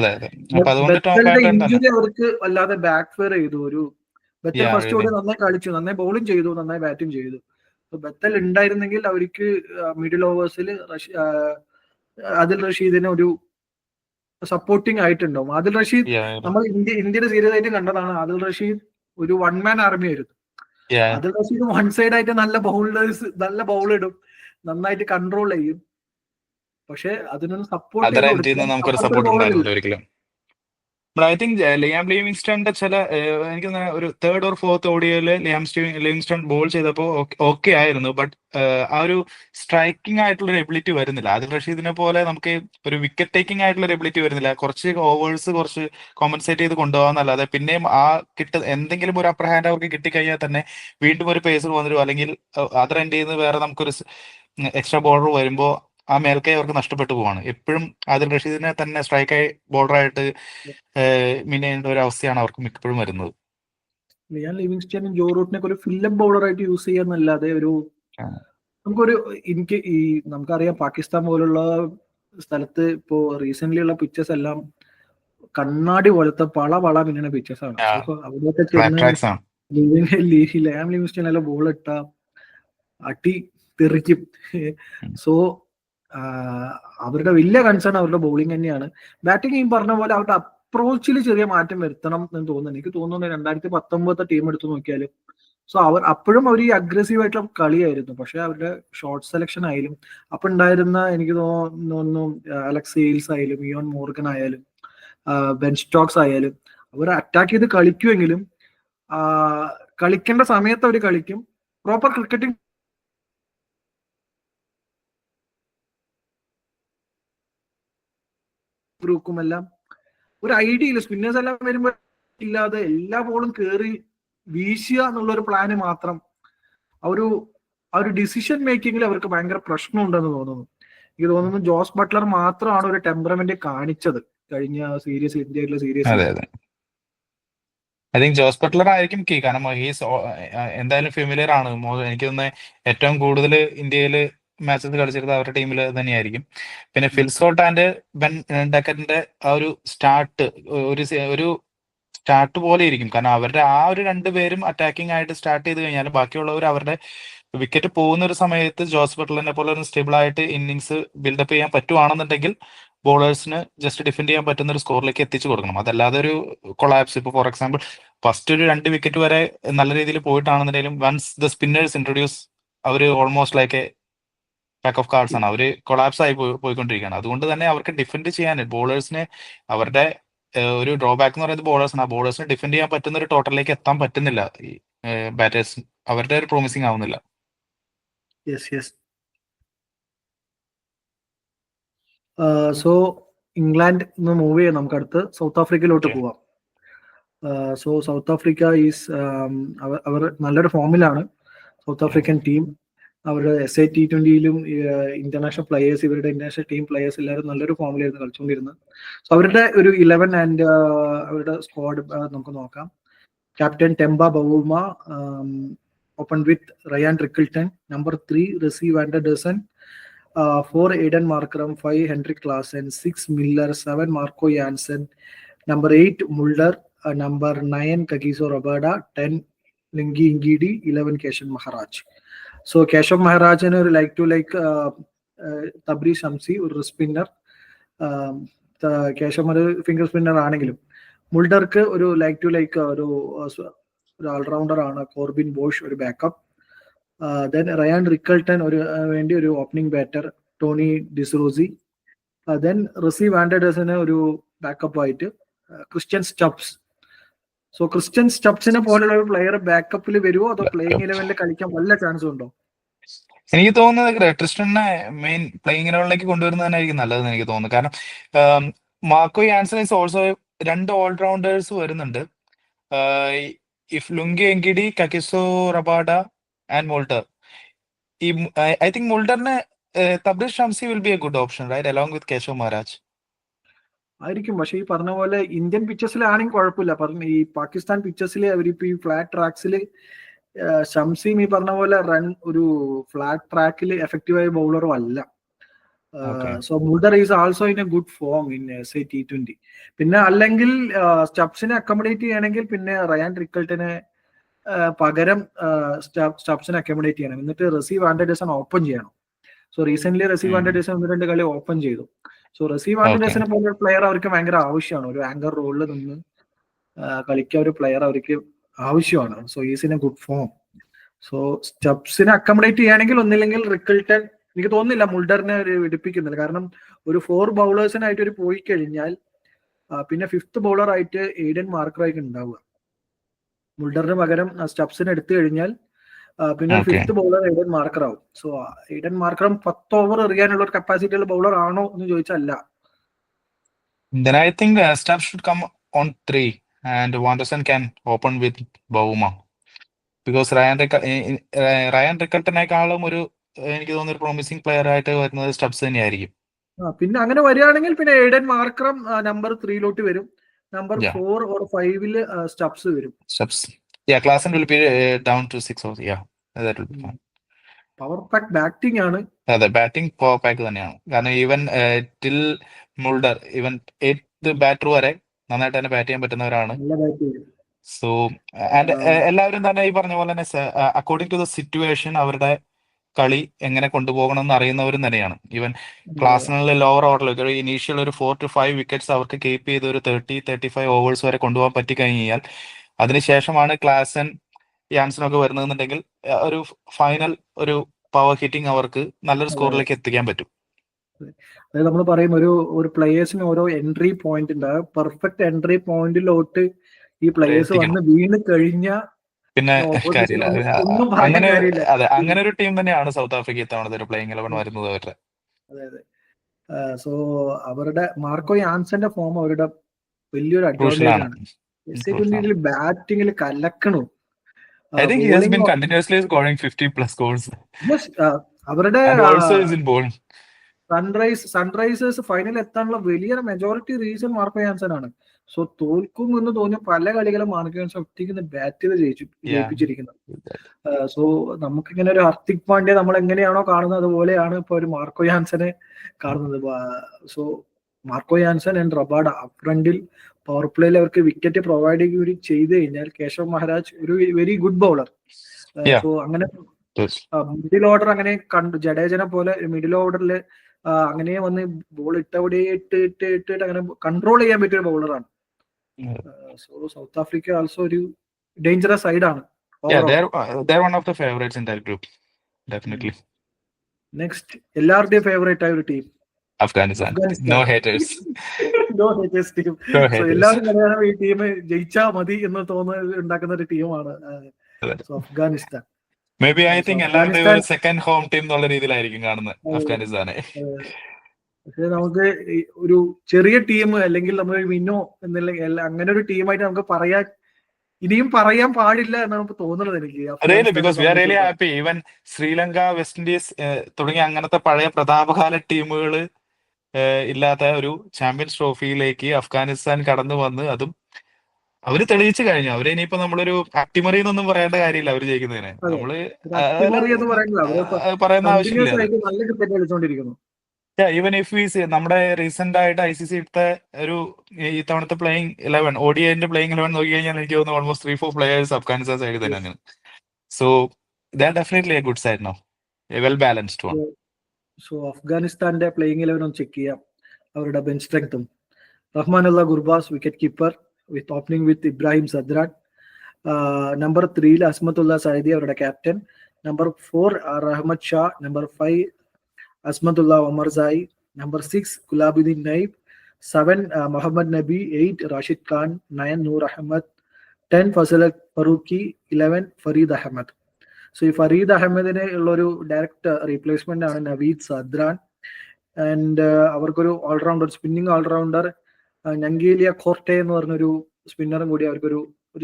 ഇഞ്ചുറി അവർക്ക് അല്ലാതെ ബാക്ക് ഫെയർ ചെയ്തു. ഒരു ബെത്തൽ ഫസ്റ്റ് കൂടെ നന്നായി കളിച്ചു, നന്നായി ബൗളിംഗ് ചെയ്തു, നന്നായി ബാറ്റിംഗ് ചെയ്തു. ബെത്തൽ ഉണ്ടായിരുന്നെങ്കിൽ അവർക്ക് മിഡിൽ ഓവേഴ്സിൽ ആദിൽ റഷീദിന് ഒരു സപ്പോർട്ടിങ് ആയിട്ടുണ്ടാവും. ആദിൽ റഷീദ് നമ്മൾ ഇന്ത്യയുടെ സീരിയസ് ആയിട്ട് കണ്ടതാണ്. ആദിൽ റഷീദ് ഒരു വൺ മാൻ ആർമി ആയിരുന്നു. ആദിൽ റഷീദ് വൺ സൈഡ് ആയിട്ട് നല്ല ബൗൾ ഇടും, നന്നായിട്ട് കൺട്രോൾ ചെയ്യും. പക്ഷെ അതിനൊന്നും സപ്പോർട്ട് ഒരിക്കലും. ഐ തിങ്ക് ലിയാം ലിവിങ്സ്റ്റണിന്റെ ചില എനിക്ക് ഒരു തേർഡ് ഓർ ഫോർത്ത് ഓഡിയോയില് ലിവിങ്സ്റ്റൺ ബോൾ ചെയ്തപ്പോൾ ഓക്കെ ആയിരുന്നു. ബട്ട് ആ ഒരു സ്ട്രൈക്കിംഗ് ആയിട്ടുള്ള ഒരു എബിലിറ്റി വരുന്നില്ല. ആദിൽ റഷീദിനെ പോലെ നമുക്ക് ഒരു വിക്കറ്റ് ടേക്കിംഗ് ആയിട്ടുള്ള ഒരു എബിലിറ്റി വരുന്നില്ല. കുറച്ച് ഓവേഴ്സ് കുറച്ച് കോമ്പൻസേറ്റ് ചെയ്ത് കൊണ്ടുപോകാന്നല്ലാതെ പിന്നെയും ആ എന്തെങ്കിലും ഒരു അപ്പർ ഹാൻഡ് അവർക്ക് കിട്ടിക്കഴിഞ്ഞാൽ തന്നെ വീണ്ടും ഒരു പേസർ വന്നിരും, അല്ലെങ്കിൽ അതർ എൻഡ് ചെയ്യുന്ന വേറെ നമുക്കൊരു എക്സ്ട്രാ ബോളർ വരുമ്പോൾ ആ മേൽക്കൈ അവർക്ക് നഷ്ടപ്പെട്ടു പോവാണ്. എപ്പോഴും ആദിൽ റഷീദിനെ തന്നെ സ്ട്രൈക്കായി ബോളറായിട്ട് ചെയ്യേണ്ട ഒരു അവസ്ഥയാണ് അവർക്ക് മിക്കപ്പോഴും വരുന്നത്. ലിയാം ലിവിങ്സ്റ്റണും ജോ റൂട്ടിനെ ഒരു ഫില്ലപ്പ് ബൗളറായിട്ട് യൂസ് ചെയ്യാന്നല്ലാതെ ഒരു നമുക്കൊരു നമുക്കറിയാം പാകിസ്ഥാൻ പോലുള്ള സ്ഥലത്ത് ഇപ്പോ റീസെന്റ് ഉള്ള പിക്ചേഴ്സ് എല്ലാം കണ്ണാടി പോലത്തെ വള പിന്നെയാണ് പിക്ചേഴ്സ് ആണ്. അവിടെയൊക്കെ ചെന്ന് ലിയാം ലിവിങ്സ്റ്റൺ എല്ലാം ബോൾ ഇട്ട അടി തെറിക്കും. സോ അവരുടെ വലിയ കൺസേൺ അവരുടെ ബൗളിംഗ് തന്നെയാണ്. ബാറ്റിംഗ് ഈ പറഞ്ഞ പോലെ അവരുടെ അപ്രോച്ചിൽ ചെറിയ മാറ്റം വരുത്തണം എന്ന് തോന്നുന്നു. എനിക്ക് തോന്നുന്നു 2019 ടീം എടുത്തു നോക്കിയാലും സോ അപ്പോഴും അവർ ഈ അഗ്രസീവ് ആയിട്ടുള്ള കളിയായിരുന്നു. പക്ഷെ അവരുടെ ഷോട്ട് സെലക്ഷൻ ആയാലും അപ്പൊ ഉണ്ടായിരുന്ന എനിക്ക് തോന്നുന്നു അലക്സ് ഹെയിൽസ് ആയാലും ഇയോൺ മോർഗൻ ആയാലും ബെൻ സ്റ്റോക്സ് ആയാലും അവർ അറ്റാക്ക് ചെയ്ത് കളിക്കുമെങ്കിലും കളിക്കേണ്ട സമയത്ത് അവർ കളിക്കും. പ്രോപ്പർ ക്രിക്കറ്റിംഗ് ഗ്രൂപ്പും എല്ലാം ഒരു ഐഡിയ ഇല്ല. സ്പിന്നേഴ്സ് എല്ലാം വരുമ്പോൾ ഇല്ലാതെ എല്ലാ ബോളും കയറി വീശുക എന്നുള്ളൊരു പ്ലാന് മാത്രം. ആ ഒരു ഡിസിഷൻ മേക്കിങ്ങിൽ അവർക്ക് ഭയങ്കര പ്രശ്നം ഉണ്ടെന്ന് തോന്നുന്നു. എനിക്ക് തോന്നുന്നു ജോസ് ബട്ട്ലർ മാത്രമാണ് ഒരു ടെമ്പറമെന്റ് കാണിച്ചത് കഴിഞ്ഞ ഇന്ത്യയിലെ series. I think Jos Buttler ആയിരിക്കും കീ. കാരണം ഹീസ് എന്തായാലും ഫെമിലിയർ ആണ്. എനിക്ക് തോന്നുന്നത് ഏറ്റവും കൂടുതൽ ഇന്ത്യയിൽ മാച്ചസ് കളിച്ചിരുന്നത് അവരുടെ ടീമിൽ തന്നെയായിരിക്കും. പിന്നെ ഫിൽ സോൾട്ട് ആൻഡ് ബെൻ ഡക്കറ്റിന്റെ ആ ഒരു സ്റ്റാർട്ട് ഒരു സ്റ്റാർട്ട് പോലെ ഇരിക്കും. കാരണം അവരുടെ ആ ഒരു രണ്ടുപേരും അറ്റാക്കിംഗ് ആയിട്ട് സ്റ്റാർട്ട് ചെയ്ത് കഴിഞ്ഞാൽ ബാക്കിയുള്ളവർ അവരുടെ വിക്കറ്റ് പോകുന്ന ഒരു സമയത്ത് ജോസ് ബട്ട്ലറിനെ പോലെ ഒരു സ്റ്റേബിൾ ആയിട്ട് ഇന്നിങ്സ് ബിൽഡപ്പ് ചെയ്യാൻ പറ്റുവാണെന്നുണ്ടെങ്കിൽ ബോളേഴ്സിന് ജസ്റ്റ് ഡിഫെൻഡ് ചെയ്യാൻ പറ്റുന്ന ഒരു സ്കോറിലേക്ക് എത്തിച്ചു കൊടുക്കണം. അതല്ലാതെ ഒരു കൊളാപ്സ്, ഇപ്പോൾ ഫോർ എക്സാമ്പിൾ ഫസ്റ്റ് ഒരു 2 വിക്കറ്റ് വരെ നല്ല രീതിയിൽ പോയിട്ടാണെന്നുണ്ടെങ്കിലും വൺസ് ദ സ്പിന്നേഴ്സ് ഇൻട്രൊഡ്യൂസ് അവർ almost like pack of cards ആണ്. അവര് കൊളാപ്സ് ആയി പോയിക്കൊണ്ടിരിക്കുകയാണ്. അതുകൊണ്ട് തന്നെ അവർക്ക് ഡിഫെൻഡ് ചെയ്യാൻ ബോളേഴ്സിനെ അവരുടെ ഒരു ഡ്രോബാക്ക് എന്ന് പറയുന്നത് ബോളേഴ്സാണ്. ആ ബോളേഴ്സിനെ ഡിഫെൻഡ് ചെയ്യാൻ പറ്റുന്ന ഒരു ടോട്ടലിലേക്ക് എത്താൻ പറ്റുന്നില്ല ഈ ബാറ്റേഴ്സ്. അവരുടെ ഒരു പ്രോമിസിങ് ആവുന്നില്ല. സോ ഇംഗ്ലണ്ട് മൂവ് ചെയ്യാം. നമുക്ക് അടുത്ത് സൗത്ത് ആഫ്രിക്കയിലോട്ട് പോവാം. സോ സൗത്ത് ആഫ്രിക്ക ഈസ് അവർ നല്ലൊരു ഫോമിലാണ്. സൗത്ത് ആഫ്രിക്കൻ ടീം അവരുടെ SA T20യിലും ഇന്റർനാഷണൽ പ്ലേയേഴ്സ്, ഇവരുടെ ഇന്റർനാഷണൽ ടീം പ്ലേയേഴ്സ് എല്ലാവരും നല്ലൊരു ഫോമിലായിരുന്നു കളിച്ചുകൊണ്ടിരുന്നത്. സോ അവരുടെ ഒരു 11 ആൻഡ് അവരുടെ സ്ക്വാഡ് നമുക്ക് നോക്കാം. Captain Temba Bavuma, open with Ryan Rickelton. Number 3, Resi van der Dussen. 4, Aiden Markram. 5, Henrik Klaasen. 6, Miller. 7, Marco Jansen. Number 8, Mulder. Number 9, Kagiso Rabada. 10, Lingi Ngidi. 11, Keshav Maharaj. So Keshav Maharaj and like Tabri Shamsi or spinner. Keshav finger spinner ആണെങ്കിലും മുൾഡർക്ക് ഒരു ഒരു allrounder ആണ്. Corbin Bosch ഒരു backup. Then Ryan റിക്കൾട്ടൺ വേണ്ടി ഒരു opening batter Tony ഡിസ്റോസി. Then Reasi വാൻഡേഴ്സിന് ഒരു backup ആയിട്ട് Christian Stubbs. So Christian സ്റ്റബ്സിനെ പോലുള്ള ഒരു പ്ലെയർ ബാക്കപ്പിൽ വരുമോ അതോ പ്ലേയിങ് 11 കളിക്കാൻ വല്ല ചാൻസും ഉണ്ടോ? എനിക്ക് തോന്നുന്നത് ട്രിസ്റ്റനെ മെയിൻ പ്ലേയിങ് ഇലവനിലേക്ക് കൊണ്ടുവരുന്നതായിരിക്കും നല്ലതെന്ന് എനിക്ക് തോന്നുന്നു. കാരണം Marco Jansen is also 2 allrounders വരുന്നുണ്ട്. If Lungi Ngidi, Kagiso Rabada and Mulder. I think മുൾഡറിന് Tabraiz Shamsi will be a good option, right, along with Keshav Maharaj ആയിരിക്കും. പക്ഷെ ഈ പറഞ്ഞ പോലെ ഇന്ത്യൻ പിച്ചസിലാണെങ്കിൽ കുഴപ്പമില്ല. ഈ പാകിസ്ഥാൻ പിച്ചസിൽ അവരിപ്പോ ഈ ഫ്ലാറ്റ് ട്രാക്സിൽ ഷംസിയും ഈ പറഞ്ഞ പോലെ ഒരു ഫ്ലാറ്റ് ട്രാക്കിൽ എഫക്റ്റീവായ ബൗളറും അല്ല. So Mulder is also in a good form in SA T20. പിന്നെ അല്ലെങ്കിൽ സ്റ്റബ്സിനെ അക്കോമഡേറ്റ് ചെയ്യണമെങ്കിൽ പിന്നെ റയാൻ റിക്കൾട്ടിനെ പകരം സ്റ്റബ്സിനെ അക്കോമഡേറ്റ് ചെയ്യണം. എന്നിട്ട് റസി വാൻഡേഴ്സൺ ഓപ്പൺ ചെയ്യണം. സോ റീസെന്റ് റസി വാൻഡേഴ്സൺ 1-2 കളി ഓപ്പൺ ചെയ്തു. സോ റസി വാൻഡേഴ്സിനെ പോലെ പ്ലെയർ അവർക്ക് ഭയങ്കര ആവശ്യമാണ്. ഒരു ആങ്കർ റോളിൽ നിന്ന് കളിക്കാൻ ഒരു പ്ലെയർ അവർക്ക് ആവശ്യമാണ്. So is in a good form. So സ്റ്റബ്സിനെ അക്കോമഡേറ്റ് ചെയ്യുകയാണെങ്കിൽ ഒന്നില്ലെങ്കിൽ റിക്കൾട്ടൺ. എനിക്ക് തോന്നുന്നില്ല മുൾഡറിനെ എടുപ്പിക്കുന്നില്ല. കാരണം ഒരു 4 ബൗളേഴ്സിനായിട്ട് ഒരു പോയി കഴിഞ്ഞാൽ പിന്നെ 5th ബൗളർ ആയിട്ട് എയ്ഡൻ മാർക്കറായിട്ട് ഉണ്ടാവുക. മുൾഡറിന് പകരം സ്റ്റബ്സിനെ എടുത്തു കഴിഞ്ഞാൽ പിന്നെ 5th ബൗളർ എയ്ഡൻ മാർക്കർ ആവും. സോ എയ്ഡൻ മാർക്കറും 10 ഓവർ എറിയാനുള്ള ഒരു കപ്പാസിറ്റി ഉള്ള ബൗളർ ആണോ എന്ന് ചോദിച്ചല്ല. Then I think Stubbs should come on 3 and Wanderson can open with Bavuma. Because Ryan റിക്കൾട്ടനേക്കാളും എനിക്ക് തോന്നുന്ന ഒരു പ്രോമിസിംഗ് പ്ലെയർ ആയിട്ട് വരുന്നത് സ്റ്റബ്സ് തന്നെയായിരിക്കും. പിന്നെ അങ്ങനെ വരികയാണെങ്കിൽ പിന്നെ എയ്ഡൻ മാർക്കറും നമ്പർ 3 വരും. നമ്പർ 4 or 5 സ്റ്റബ്സ് വരും. Klaasen will be down to 6 or that will be fine. Power pack batting ആണ്. അതെ, ബാറ്റിംഗ് പവർ പാക്ക് തന്നെയാണ്. കാരണം even till Mulder even 8th batter വരെ നന്നായിട്ട് തന്നെ ബാറ്റ് ചെയ്യാൻ പറ്റുന്നവരാണ്. സോ ആൻഡ് എല്ലാവരും തന്നെ ഈ പറഞ്ഞ പോലെ തന്നെ അക്കോർഡിംഗ് ടു ദ സിറ്റുവേഷൻ അവരുടെ കളി എങ്ങനെ കൊണ്ടുപോകണം എന്ന് അറിയുന്നവരും തന്നെയാണ്. ഈവൻ ക്ലാസ്സിനുള്ള ലോവർ ഓർഡറിൽ ഇനീഷ്യൽ ഒരു 4 to 5 വിക്കറ്റ്സ് അവർക്ക് കീപ്പ് ചെയ്ത് ഒരു 30-35 ഓവേഴ്സ് വരെ കൊണ്ടുപോകാൻ പറ്റിക്കഴിഞ്ഞാൽ അതിനുശേഷമാണ് ക്ലാസൻ യാൻസനൊക്കെ വരുന്നതെന്നുണ്ടെങ്കിൽ ഒരു ഫൈനൽ ഒരു പവർ ഹിറ്റിംഗ് അവർക്ക് നല്ലൊരു സ്കോറിലേക്ക് എത്തിക്കാൻ പറ്റും. അതായത് നമ്മൾ പറയും ഒരു പ്ലേയേഴ്സിന് ഓരോ എൻട്രി പോയിന്റ് ഉണ്ട്. പെർഫെക്റ്റ് എൻട്രി പോയിന്റിലോട്ട് ഈ പ്ലേയേഴ്സ് വന്ന് വീണ് കഴിഞ്ഞാൽ പിന്നെ കാര്യമില്ല. അങ്ങനെ ഒരു ടീം തന്നെയാണ് സൗത്ത് ആഫ്രിക്ക ഇത്തവണത്തെ ഒരു പ്ലേയിങ് 11 വരുന്നത് അവരുടെ. അതെ. സോ അവരുടെ മാർക്കോ യാൻസന്റെ ഫോം അവരുടെ വലിയൊരു അഡ്വാൻറ്റേജ് ആണ്. SA20 ബാറ്റിംഗിൽ കലക്കണു. I think he has been continuously scoring 50+ goals. Yes, അവരുടെ And also is in bowling. Sunrisers final എത്താനുള്ള വലിയ മെജോറിറ്റി റീസൺ മാർക്കോ യാൻസൺ ആണ്. സോ തോൽക്കും എന്ന് തോന്നിയ പല കളികളും മാർക്കോ യാൻസൺ ഒറ്റയ്ക്ക് ബാറ്റ് ചെയ്ത് ജയിപ്പിച്ചിരിക്കുന്നത്. സോ നമുക്കിങ്ങനെ ഒരു ഹർദിക് പാണ്ഡ്യ നമ്മൾ എങ്ങനെയാണോ കാണുന്നത് അതുപോലെയാണ് ഇപ്പൊ ഒരു മാർക്കോ യാൻസനെ കാണുന്നത്. So Marco Jansen and Rabada ഫ്രണ്ടിൽ പവർ പ്ലേയിൽ അവർക്ക് വിക്കറ്റ് പ്രൊവൈഡ് ചെയ്ത് കഴിഞ്ഞാൽ കേശവ് മഹാരാജ് ഒരു വെരി ഗുഡ് ബൗളർ. സോ അങ്ങനെ മിഡിൽ ഓർഡർ അങ്ങനെ കണ്ടു. ജഡേജനെ പോലെ മിഡിൽ ഓർഡറിൽ അങ്ങനെ വന്ന് ബോൾ ഇട്ടവിടെ ഇട്ട് അങ്ങനെ കൺട്രോൾ ചെയ്യാൻ പറ്റിയ ഒരു ബൗളറാണ്. സോ സൗത്ത് ആഫ്രിക്ക ആൾസോ ഒരു ഡേഞ്ചറസ് സൈഡാണ്. നെക്സ്റ്റ് എല്ലാവരുടെയും ഫേവറേറ്റ് ആയ ഒരു team Afghanistan. No haters. No haters team. So എല്ലാവരും പറയാനും ഈ ടീം ജയിച്ചാ മതി എന്ന് ഉണ്ടാക്കുന്ന ഒരു ടീമാണ് അഫ്ഗാനിസ്ഥാൻ. Maybe I think എല്ലാവരുടെയും ഒരു സെക്കൻഡ് ഹോം ടീം എന്നുള്ള രീതിയിലായിരിക്കും കാണുന്നത് അഫ്ഗാനിസ്ഥാനെ. പക്ഷെ നമുക്ക് ഒരു ചെറിയ ടീം അല്ലെങ്കിൽ നമ്മൾ വിന്നോ എന്നുള്ള അങ്ങനെ ഒരു ടീമായിട്ട് നമുക്ക് ഇനിയും പറയാൻ പാടില്ല എന്നാണ് നമുക്ക് തോന്നുന്നത് എനിക്ക്. Because we are really happy. Even Sri Lanka, west Indies തുടങ്ങിയ അങ്ങനത്തെ പഴയ പ്രതാപകാല ടീമുകൾ ഇല്ലാത്ത ഒരു ചാമ്പ്യൻസ് ട്രോഫിയിലേക്ക് അഫ്ഗാനിസ്ഥാൻ കടന്നു വന്ന് അതും അവര് തെളിയിച്ചു കഴിഞ്ഞു. അവര് ഇനിയിപ്പോ നമ്മളൊരു അട്ടിമറി എന്നൊന്നും പറയേണ്ട കാര്യമില്ല അവര് ജയിക്കുന്നതിന്. നമ്മള് പറയുന്ന ആവശ്യമില്ല. നല്ല ക്രിക്കറ്റ് കളിച്ചുകൊണ്ടിരിക്കുന്നു. ഈവൻ ഇഫ് വി സി നമ്മുടെ റീസെന്റ് ആയിട്ട് ICC എടുത്ത ഒരു ഇത്തവണത്തെ പ്ലേയിങ് 11 ODIന്റെ പ്ലേയിങ് 11 നോക്കി കഴിഞ്ഞാൽ എനിക്ക് തോന്നുന്നു ഓൾമോസ്റ്റ് 3-4 പ്ലേയേഴ്സ് അഫ്ഗാനിസ്ഥാൻ സൈഡിൽ തന്നെയാണ്. So that definitely a good side no, a well balanced one. So അഫ്ഗാനിസ്ഥാന്റെ പ്ലേയിങ് 11 ഒന്ന് ചെക്ക് ചെയ്യാം. അവരുടെ ബെഞ്ച് സ്ട്രെങ്ത്തും. Rahmanullah Gurbaz wicket keeper with opening with Ibrahim Zadran. Number 3 Hashmatullah Shahidi അവരുടെ captain. Number 4 Rahmat Shah. Number 5 Asmatullah Omarzai. Number 6 Gulabuddin Naib. 7 Muhammad Nabi. 8 Rashid Khan. 9 Noor Ahmed. 10 Faisal Farooqi. 11 Fareed Ahmed. So ഈ ഫരീദ് അഹമ്മദിനെ ഉള്ളൊരു direct replacement ആണ് Naveed Zadran. And അവർക്കൊരു allrounder, spinning allrounder നങ്കേലിയ ഖോർട്ടെ എന്ന് പറഞ്ഞൊരു സ്പിന്നറും കൂടി അവർക്കൊരു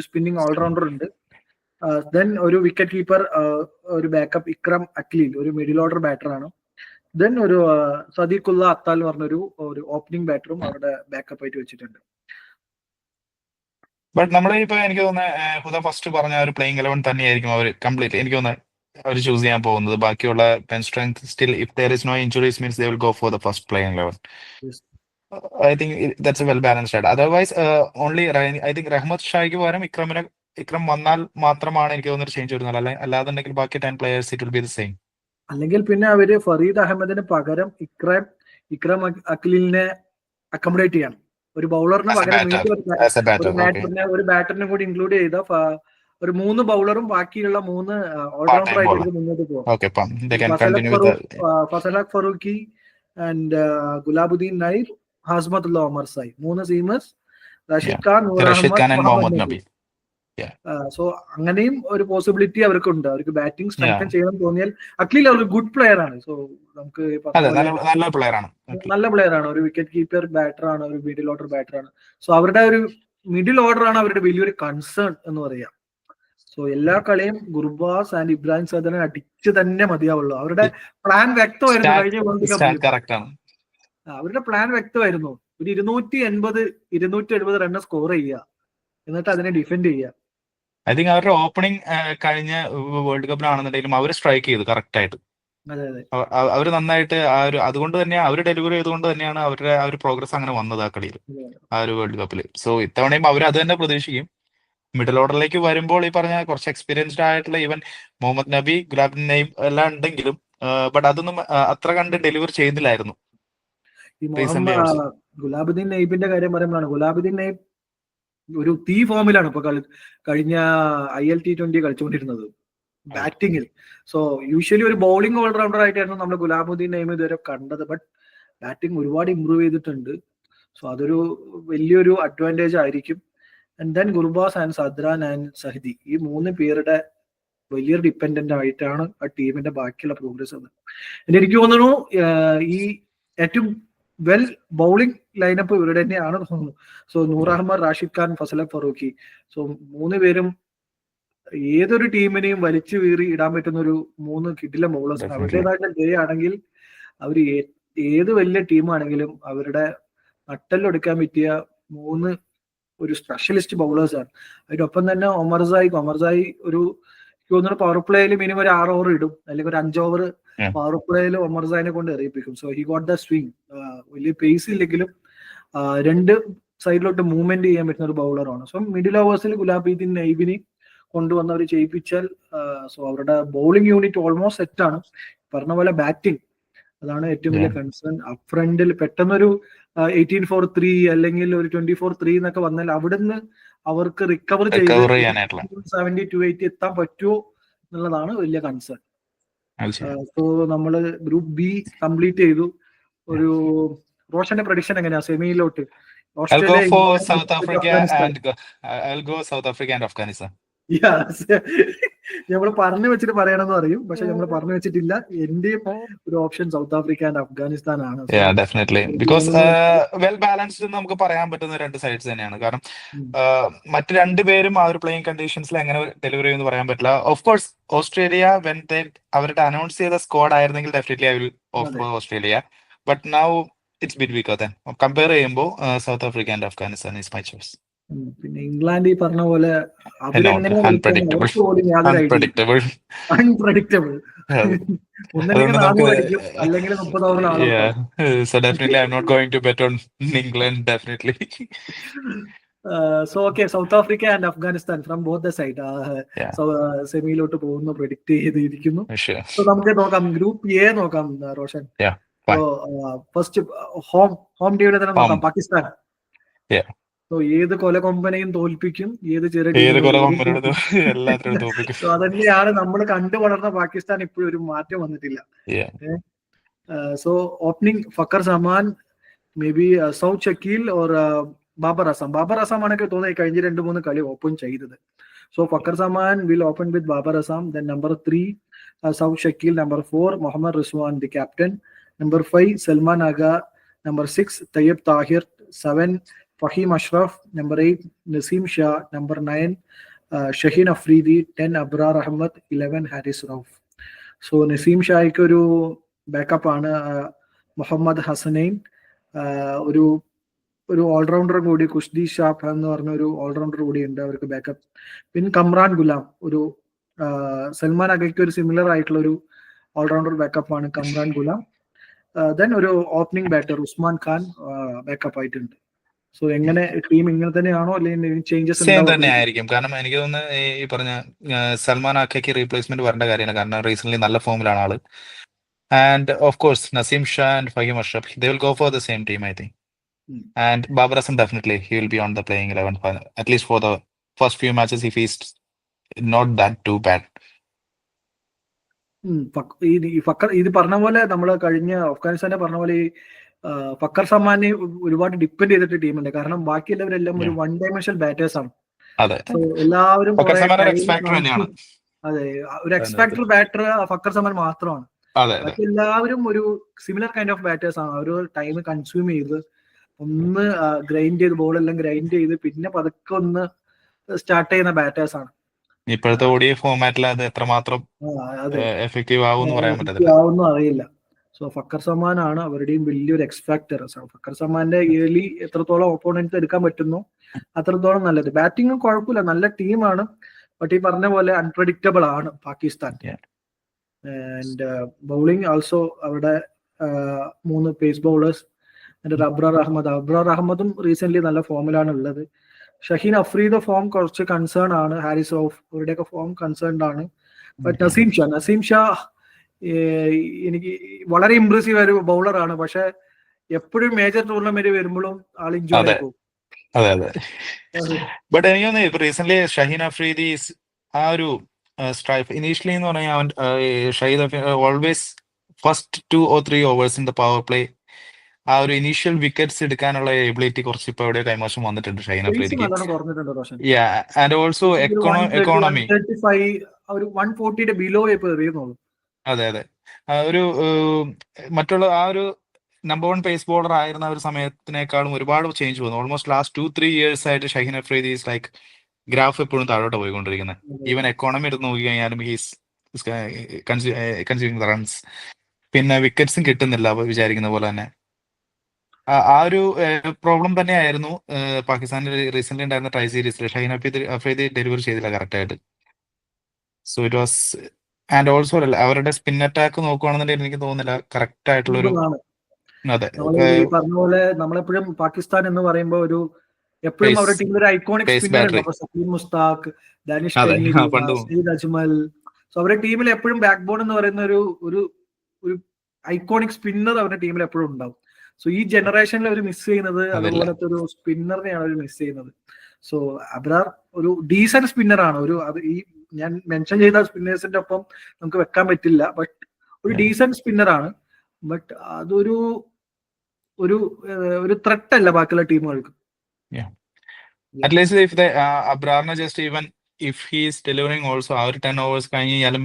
spinning allrounder ഉണ്ട്. ദെൻ ഒരു വിക്കറ്റ് കീപ്പർ, ഒരു ബാക്കപ്പ് ഇക്രം അക്ലീൽ, ഒരു മിഡിൽ ഓർഡർ ബാറ്ററാണ്. ദെൻ ഒരു സദീഖുള്ള അത്താൽ എന്ന് പറഞ്ഞൊരു ഓപ്പണിംഗ് ബാറ്ററും അവരുടെ ബാക്കപ്പ് ആയിട്ട് വെച്ചിട്ടുണ്ട്. ബട്ട് നമ്മളെ ഇപ്പൊ എനിക്ക് തോന്നുന്നത് ഫസ്റ്റ് പറഞ്ഞ ഒരു പ്ലേയിങ് 11 തന്നെയായിരിക്കും അവർ കംപ്ലീറ്റ് എനിക്ക് തോന്നുന്നത് അവർ ചൂസ് ചെയ്യാൻ പോകുന്നത്. ബാക്കിയുള്ള bench strength still if there is no injuries means they will go for the first playing 11. Yes. I think that's a well balanced side. Otherwise only I think റഹ്മത്ത് ഷായ്ക്ക് പകരം ഇക്രം വന്നാൽ മാത്രമാണ് എനിക്ക് തോന്നുന്നത് ചേഞ്ച് വരുന്നത്. അല്ലാതുണ്ടെങ്കിൽ ബാക്കി 10 players it will be the same. അല്ലെങ്കിൽ പിന്നെ അവര് ഫരീദ് അഹമ്മദിന് പകരം ഇക്രം അഖിലിനെ അക്കോമഡേറ്റ് ചെയ്യണം. ഒരു ബൗളറിന് പകരം ഒരു ബാറ്ററിനെ കൂടി ഇൻക്ലൂഡ് ചെയ്ത ഒരു 3 ബൗളറും ബാക്കിയുള്ള 3 ഓൾറൗണ്ടർ ആയിട്ട് മുന്നോട്ട് പോകും. ഫസലക് ഫറൂഖി ആൻഡ് ഗുലാബുദ്ദീൻ നൈർ, ഹസ്മത്തുള്ള ഒമർസായി, 3 സീമേഴ്സ്, റഷീദ് ഖാൻ, മുഹമ്മദ് നബി. സോ അങ്ങനെയും ഒരു പോസിബിലിറ്റി അവർക്കുണ്ട്. അവർക്ക് ബാറ്റിംഗ് സ്ട്രെങ്തൻ ചെയ്യണം തോന്നിയാൽ. അഖിൽ ഒരു ഗുഡ് പ്ലെയർ ആണ്. സോ നമുക്ക് നല്ല പ്ലെയർ ആണ്. ഒരു വിക്കറ്റ് കീപ്പർ ബാറ്റർ ആണ്, ഒരു മിഡിൽ ഓർഡർ ബാറ്റർ ആണ്. സോ അവരുടെ ഒരു മിഡിൽ ഓർഡർ ആണ് അവരുടെ വലിയൊരു കൺസേൺ എന്ന് പറയാം. സോ എല്ലാ കളിയും ഗുർബാസ് ആൻഡ് ഇബ്രാഹിം സദനെ അടിച്ച് തന്നെ മതിയാവുള്ളൂ. അവരുടെ പ്ലാൻ വ്യക്തമായിരുന്നു കഴിഞ്ഞ വേൾഡ് കപ്പിൽ. അവരുടെ പ്ലാൻ വ്യക്തമായിരുന്നു. ഒരു 280 റൺ സ്കോർ ചെയ്യുക, എന്നിട്ട് അതിനെ ഡിഫെൻഡ് ചെയ്യുക. ഐ തിങ്ക് അവരുടെ ഓപ്പണിംഗ് കഴിഞ്ഞ വേൾഡ് കപ്പിലാണെന്നുണ്ടെങ്കിലും അവർ സ്ട്രൈക്ക് ചെയ്തു കറക്റ്റ് ആയിട്ട്. അവർ നന്നായിട്ട് അതുകൊണ്ട് തന്നെ അവർ ഡെലിവറി ചെയ്തുകൊണ്ട് തന്നെയാണ് അവരുടെ ആ ഒരു പ്രോഗ്രസ് അങ്ങനെ വന്നത് ആ കളിയിൽ, ആ ഒരു വേൾഡ് കപ്പിൽ. സോ ഇത്തവണയും അവർ അത് തന്നെ പ്രതീക്ഷിക്കും. മിഡിൽ ഓർഡറിലേക്ക് വരുമ്പോൾ ഈ പറഞ്ഞ കുറച്ച് എക്സ്പീരിയൻസ്ഡ് ആയിട്ടുള്ള ഈവൻ മുഹമ്മദ് നബി, ഗുലാബുദ്ദീൻ നൈബ് എല്ലാം ഉണ്ടെങ്കിലും ബട്ട് അതൊന്നും അത്ര കണ്ട് ഡെലിവർ ചെയ്യുന്നില്ലായിരുന്നു. ഗുലാബുദ്ദീൻ നൈബിന്റെ കാര്യം പറയുമ്പോഴാണ്, ഗുലാബുദ്ദീൻ നൈബ് ഒരു തീ ഫോമിലാണ് ഇപ്പൊ കഴിഞ്ഞ IL T20 കളിച്ചുകൊണ്ടിരുന്നത് ബാറ്റിംഗിൽ. സോ യൂഷ്വലി ഒരു ബൗളിംഗ് ഓൾറൗണ്ടർ ആയിട്ടായിരുന്നു നമ്മൾ ഗുലാബുദ്ദീൻ നൈബ് ഇതുവരെ കണ്ടത്. ബട്ട് ബാറ്റിംഗ് ഒരുപാട് ഇമ്പ്രൂവ് ചെയ്തിട്ടുണ്ട്. സോ അതൊരു വലിയൊരു അഡ്വാൻറ്റേജ് ആയിരിക്കും. And then Gurbaz and Zadran and Sahadi, ഈ 3 പേരുടെ വലിയൊരു ഡിപ്പെൻഡന്റ് ആയിട്ടാണ് ആ ടീമിന്റെ ബാക്കിയുള്ള പ്രോഗ്രസ്. എനിക്ക് തോന്നുന്നു ഈ ഏറ്റവും വെൽ ബൗളിംഗ് ലൈനപ്പ് ഇവരുടെ തന്നെയാണ് തോന്നുന്നു. സോ നൂർ അഹമ്മദ്, റാഷിദ് ഖാൻ, ഫസലക് ഫറൂഖി, സോ 3 പേരും ഏതൊരു ടീമിനെയും വലിച്ചു വീറി ഇടാൻ പറ്റുന്ന ഒരു 3 കിടില ബൗളേഴ്സ്. അവരുടേതായിട്ട് ഡേ ആണെങ്കിൽ അവർ ഏത് വലിയ ടീമാണെങ്കിലും അവരുടെ നട്ടെല്ലൊടുക്കാൻ പറ്റിയ 3 ഒരു സ്പെഷ്യലിസ്റ്റ് ബൗളേഴ്സ് ആണ്. അതിനൊപ്പം തന്നെ ഒമർസായി ഒരു പവർ പ്ലേയിൽ മിനിമം ഒരു 6 ഓവർ ഇടും, അല്ലെങ്കിൽ ഒരു 5 ഓവർ പവർ പ്ലേയിൽ ഒമർസായിനെ കൊണ്ട് എറിയിപ്പിക്കും. So he got the swing. വലിയ പേസ് ഇല്ലെങ്കിലും 2 സൈഡിലോട്ട് മൂവ്മെന്റ് ചെയ്യാൻ പറ്റുന്ന ഒരു ബൗളറാണ്. സോ മിഡിൽ ഓവേഴ്സിൽ ഗുലാബുദ്ദീൻ നൈബിനെ കൊണ്ടുവന്നവർ ചെയ്യിപ്പിച്ചാൽ സോ അവരുടെ ബൗളിംഗ് യൂണിറ്റ് ഓൾമോസ്റ്റ് സെറ്റ് ആണ്. പറഞ്ഞ പോലെ ബാറ്റിംഗ് അതാണ് ഏറ്റവും വലിയ കൺസേൺ. അപ്പ് ഫ്രണ്ടിൽ പെട്ടെന്നൊരു 18 for 3 അല്ലെങ്കിൽ ഒരു 20 for 3 എന്നൊക്കെ വന്നാൽ അവിടുന്ന് അവർക്ക് റിക്കവർ ചെയ്ത് 70 to 80 എത്താൻ പറ്റുമോ എന്നുള്ളതാണ് വലിയ കൺസേൺ. സോ നമ്മള് ഗ്രൂപ്പ് ബി കംപ്ലീറ്റ് ചെയ്തു. ഒരു റോഷന്റെ പ്രഡിക്ഷൻ എങ്ങനെയാ സെമിയിലോട്ട്? South Africa and Afghanistan. നമ്മൾ പറഞ്ഞു വെച്ചിട്ട് പറയണമെന്ന് പറയും, പക്ഷെ നമ്മൾ പറഞ്ഞു വെച്ചിട്ടില്ല. എന്റെയും ഒരു option South Africa and Afghanistan ആണ്. ഡെഫിനറ്റ്ലി ബിക്കോസ് വെൽ ബാലൻസ്ഡ് എന്ന് നമുക്ക് പറയാൻ പറ്റുന്ന രണ്ട് സൈഡ്സ് തന്നെയാണ്. കാരണം മറ്റു രണ്ടുപേരും ആ ഒരു പ്ലേയിങ് കണ്ടീഷൻസിൽ എങ്ങനെ ഡെലിവറി ചെയ്യുമെന്ന് പറയാൻ പറ്റില്ല. ഓഫ് കോഴ്സ് ഓസ്ട്രേലിയ അവരുടെ അനൗൺസ് ചെയ്ത സ്ക്വാഡ് ആയിരുന്നെങ്കിൽ definitely I will of Australia. But now it's bit weaker then. Compare ചെയ്യുമ്പോൾ South Africa and Afghanistan is my choice. പിന്നെ ഇംഗ്ലണ്ട് ഈ പറഞ്ഞ പോലെ അൺപ്രഡിക്റ്റബിൾ ഒന്നെങ്കിൽ 400 അടിക്കും, അല്ലെങ്കിൽ 30 ഓവറിൽ ആളും. So definitely I'm not going to bet on England, definitely. So okay, South Africa and Afghanistan from both the side സെമിയിലോട്ട് പോകുന്നു പ്രെഡിക്റ്റ് ചെയ്തിരിക്കുന്നു. സോ നമുക്ക് നോക്കാം ഗ്രൂപ്പ് എ നോക്കാം റോഷൻ. ഫസ്റ്റ് ഹോം ടീമിനെ തന്നെ നോക്കാം, പാകിസ്ഥാൻ. സോ ഏത് കൊലകൊമ്പനെയും തോൽപ്പിക്കും, ഏത് സോ അതന്നെയാണ് നമ്മൾ കണ്ടു വളർന്ന പാകിസ്ഥാൻ. ഇപ്പോഴും ഒരു മാറ്റം വന്നിട്ടില്ല. So opening Fakhar Zaman, may be Saud Shakeel or Babar Azam. Babar Azam ആണെങ്കിൽ തോന്നുന്നത് കഴിഞ്ഞ 2-3 കളി ഓപ്പൺ ചെയ്തത്. So Fakhar Zaman will open with Babar Azam. Then number 3 Saud Shakeel. Number 4 Mohammad Rizwan the captain. Number 5 Salman Agha. Number 6 Tayyab Tahir. 7 Faheem Ashraf. Number 8 Naseem Shah. Number 9 Shaheen Afridi. 10 Abrar Ahmed. 11 Haris Rauf. So Naseem ഷായ്ക്ക് ഒരു ബാക്കപ്പ് ആണ് മുഹമ്മദ് ഹസനൈൻ, ഒരു ഓൾറൗണ്ടർ കൂടി. കുഷ്ദി ഷാഫ് എന്ന് പറഞ്ഞ ഒരു ഓൾറൗണ്ടർ കൂടി ഉണ്ട് അവർക്ക് ബാക്കപ്പ്. പിന്നെ കമ്രാൻ ഗുലാം, ഒരു സൽമാൻ അഗയ്ക്ക് ഒരു സിമിലർ ആയിട്ടുള്ള ഒരു ഓൾറൗണ്ടർ ബാക്കപ്പ് ആണ് കമ്രാൻ ഗുലാം. ദെൻ ഒരു opening batter Usman Khan backup ആയിട്ടുണ്ട്. സോ എങ്ങനെ ടീം ഇങ്ങനെ തന്നെയാണോ അല്ലെങ്കിൽ ചേഞ്ചസ് തന്നെ ആയിരിക്കും? കാരണം എനിക്ക് തോന്നുന്നു ഈ പറഞ്ഞ സൽമാൻ അക്കയ്ക്ക് റീപ്ലേസ്മെന്റ് വരേണ്ട കാര്യമാണ്. കാരണം റീസെന്റ് നല്ല ഫോമിലാണ് ആള്. And of course Naseem Shah and Faheem Ashraf, they will go for the same team, I think. And Babar Azam, definitely he will be on the playing 11 at least for the first few matches if he's not that too bad. ഇത് പറഞ്ഞ പോലെ നമ്മള് കഴിഞ്ഞ അഫ്ഗാനിസ്ഥാനെ പറഞ്ഞ പോലെ ഈ ഫക്കർ സമ്മാനെ ഒരുപാട് ഡിപ്പെൻഡ് ചെയ്തിട്ട് ടീമുണ്ട്. കാരണം ബാക്കിയുള്ളവരെല്ലാം ഒരു വൺ ഡയമെൻഷണൽ ബാറ്റേഴ്സ് ആണ്. എല്ലാവരും അതെ, ഒരു എക്സ്പെക്ടർ ബാറ്റർ ഫക്കർ സമ്മാൻ മാത്രമാണ്. ബാക്കി എല്ലാവരും ഒരു സിമിലർ കൈൻഡ് ഓഫ് ബാറ്റേഴ്സ് ആണ്. ഒരു ടൈം കൺസ്യൂം ചെയ്ത് ഒന്ന് ഗ്രൈൻഡ് ചെയ്ത് ബോളെല്ലാം ഗ്രൈൻഡ് ചെയ്ത് പിന്നെ പതുക്കെ ഒന്ന് സ്റ്റാർട്ട് ചെയ്യുന്ന ബാറ്റേഴ്സ് ആണ്. ഇപ്പോഴത്തെ ഓഡിയോ ഫോർമാറ്റിൽ അത് എത്രമാത്രം എഫക്റ്റീവ് ആവുമെന്ന് അറിയില്ല. സോ ഫക്കർ സമ്മാൻ ആണ് അവരുടെയും വലിയൊരു എക്സ്ഫാക്ടർ. ഫക്കർ സമ്മാന്റെ ഇയർലി എത്രത്തോളം ഓപ്പോണൻസ് എടുക്കാൻ പറ്റുന്നു അത്രത്തോളം നല്ലത്. ബാറ്റിംഗും കുഴപ്പമില്ല, നല്ല ടീമാണ്. ബട്ട് ഈ പറഞ്ഞ പോലെ അൺപ്രഡിക്റ്റബിൾ ആണ് പാകിസ്ഥാൻ. ആൻഡ് ബൗളിംഗ് ആൾസോ അവിടെ 3 പേസ് ബൗളേഴ്സ്. അബ്രാർ അഹമ്മദും റീസെന്റ് നല്ല ഫോമിലാണ് ഉള്ളത്. ഷഹീൻ അഫ്രീദ് ഫോം കുറച്ച് കൺസേൺ ആണ്. ഹാരിസ് റൌഫ് അവരുടെയൊക്കെ ഫോം കൺസേൺഡ് ആണ്. ബട്ട് നസീം ഷാ എനിക്ക് വളരെ ഇംപ്രസീവ് ഒരു ബൗളറാണ്. പക്ഷെ എപ്പോഴും മേജർ ടൂർണമെന്റ് വരുമ്പോഴും ആൾ ഇഞ്ചുറി പോകും. ബട്ട് എനിക്ക് തോന്നുന്നു ഇപ്പൊ റീസെന്റ് ഷഹീൻ അഫ്രീദി ആ ഒരു സ്ട്രൈക്ക് ഇനീഷ്യലി എന്ന് പറഞ്ഞാൽ അവൻ Shaheen always first 2 or 3 overs in the power play ആ ഒരു ഇനീഷ്യൽ വിക്കറ്റ്സ് എടുക്കാനുള്ള എബിലിറ്റി കുറച്ച് ഇപ്പൊ എവിടെയോ കൈമോശം വന്നിട്ടുണ്ട് ഷഹീൻ അഫ്രീദിക്ക്. ആൻഡ് ഓൾസോ എക്കോണമി അതെ ഒരു മറ്റുള്ള ആ ഒരു നമ്പർ 1 പേസ് ബോളർ ആയിരുന്ന ഒരു സമയത്തിനേക്കാളും ഒരുപാട് ചേഞ്ച് വന്നു. ഓൾമോസ്റ്റ് ലാസ്റ്റ് 2-3 years ആയിട്ട് Shaheen Afridi is like graph എപ്പോഴും താഴോട്ട് പോയിക്കൊണ്ടിരിക്കുന്നത്. ഈവൻ എക്കോണമി എടുത്ത് നോക്കി കഴിഞ്ഞാലും ഹീസ് കൺസ്യൂമിങ് റൺസ്, പിന്നെ വിക്കറ്റ്സും കിട്ടുന്നില്ല വിചാരിക്കുന്ന പോലെ തന്നെ. ആ ഒരു പ്രോബ്ലം തന്നെയായിരുന്നു പാകിസ്ഥാനിൽ റീസെന്റ് ഉണ്ടായിരുന്ന ട്രൈ സീരീസിൽ. ഷഹീൻ അഫ്രീദി ഡെലിവറി ചെയ്തില്ല കറക്റ്റ് ആയിട്ട്. So it was and also അവരുടെ സ്പിൻ അറ്റാക്ക് നോക്കുകയാണെന്നുണ്ടെങ്കിൽ എനിക്ക് തോന്നുന്നില്ല കറക്റ്റ് ആയിട്ടുള്ള ഒരു പറഞ്ഞ പോലെ നമ്മളെപ്പോഴും പാകിസ്ഥാൻ എന്ന് പറയുമ്പോൾ ഒരു എപ്പോഴും അവരുടെ ടീമിൽ ഒരു ഐക്കോണിക് സ്പിന്നർ ഉണ്ട്. സക്കീർ മുസ്താഖ്, ദാനിഷ് സയ്യിദ് അജ്മൽ. സോ അവരുടെ ടീമിൽ എപ്പോഴും ബാക്ക് ബോൺ എന്ന് പറയുന്ന ഒരു ഐക്കോണിക് സ്പിന്നർ അവരുടെ ടീമിൽ എപ്പോഴും ഉണ്ടാവും. സോ ഈ ജനറേഷനിൽ അവർ മിസ് ചെയ്യുന്നത് അതുപോലത്തെ ഒരു സ്പിന്നറിനെയാണ് അവർ മിസ് ചെയ്യുന്നത്. സോ അബ്രാർ ഒരു ഡീസന്റ് സ്പിന്നറാണ്. ഈ ഞാൻ മെൻഷൻ ചെയ്ത സ്പിന്നേഴ്സിന്റെ ഒപ്പം നമുക്ക് വെക്കാൻ പറ്റില്ല. ബട്ട് ഒരു ഡീസന്റ് സ്പിന്നറാണ്. ബട്ട് അതൊരു ഒരു ത്രെട്ട് അല്ല ബാക്കിയുള്ള ടീമുകൾക്ക്. അറ്റ്ലീസ്റ്റ് ഇഫ് അബ്രാറിനെ just even if he's delivering also ആ ഒരു 10 overs കഴിഞ്ഞ് കഴിഞ്ഞാലും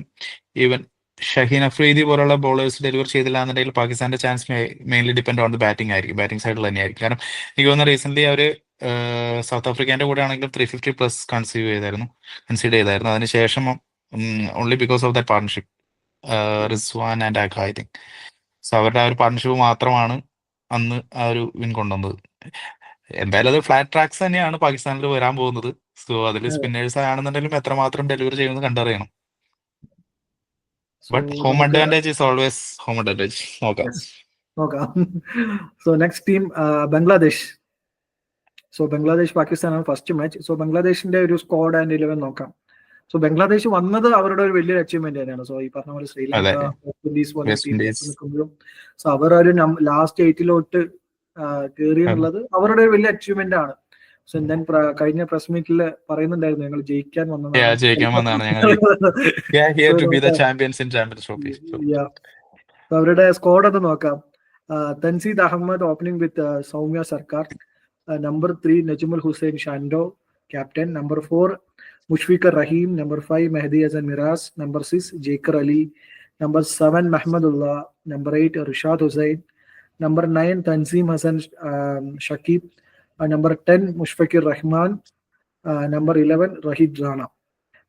ഈവൻ ഷഹീൻ അഫ്രീദി പോലുള്ള ബോളേഴ്സ് ഡെലിവർ ചെയ്തില്ല എന്നുണ്ടെങ്കിൽ പാകിസ്ഥാന്റെ chance mainly depend on the batting ആയിരിക്കും, ബാറ്റിംഗ് സൈഡിൽ തന്നെയായിരിക്കും. കാരണം എനിക്ക് തോന്നുന്നു റീസെന്റ് അവര് സൗത്ത് ആഫ്രിക്കേന്റെ കൂടെ ആണെങ്കിലും 350+ കൺസീഡ് ചെയ്തായിരുന്നു. അതിനുശേഷം only because of that partnership Rizwan and Agha I think. So അവരുടെ ആ ഒരു പാർട്ണർഷിപ്പ് മാത്രമാണ് അന്ന് ആ ഒരു വിൻ കൊണ്ടുവന്നത്. എന്തായാലും അത് ഫ്ലാറ്റ് ട്രാക്സ് തന്നെയാണ് പാകിസ്ഥാനിൽ വരാൻ പോകുന്നത്. സോ അതിൽ സ്പിന്നേഴ്സ് ആണെന്നുണ്ടെങ്കിലും എത്രമാത്രം ഡെലിവറി ചെയ്യുമെന്ന് കണ്ടറിയണം. But home advantage is always home advantage. നോക്കാം. So next team Bangladesh. So Bangladesh പാകിസ്ഥാനാണ് ഫസ്റ്റ് മാച്ച്. സോ ബംഗ്ലാദേശിന്റെ ഒരു സ്ക്വാഡ് ആൻഡ് 11 നോക്കാം. സോ ബംഗ്ലാദേശ് വന്നത് അവരുടെ ഒരു വലിയൊരു അച്ചീവ്മെന്റ് തന്നെയാണ്. സോ ഈ പറഞ്ഞ പോലെ ശ്രീലങ്ക, വെസ്റ്റ് ഇൻഡീസ് പോലെ നിൽക്കുമ്പോഴും സോ അവർ ഒരു ലാസ്റ്റ് 8 കയറി എന്നുള്ളത് അവരുടെ ഒരു വലിയ അച്ചീവ്മെന്റ് ആണ്. സോ ഞാൻ കഴിഞ്ഞ പ്രസ് മീറ്റിൽ പറയുന്നുണ്ടായിരുന്നു ഞങ്ങൾ ജയിക്കാൻ വന്നതാണ്. അവരുടെ സ്ക്വാഡ് ഒന്ന് നോക്കാം. Tanzid Ahmed opening with Soumya Sarkar. Number 3 Najmul Hossain Shanto captain. Number 4 Mushfiqur Rahim. Number 5 Mehidy Hasan Miraz. Number 6 Jaker Ali. Number 7 Mahmudullah. Number 8 Rishad Hossain. Number 9 Tanzim Hasan Sakib. Number 10 Mushfiqur Rahman. Number 11 Nahid Rana.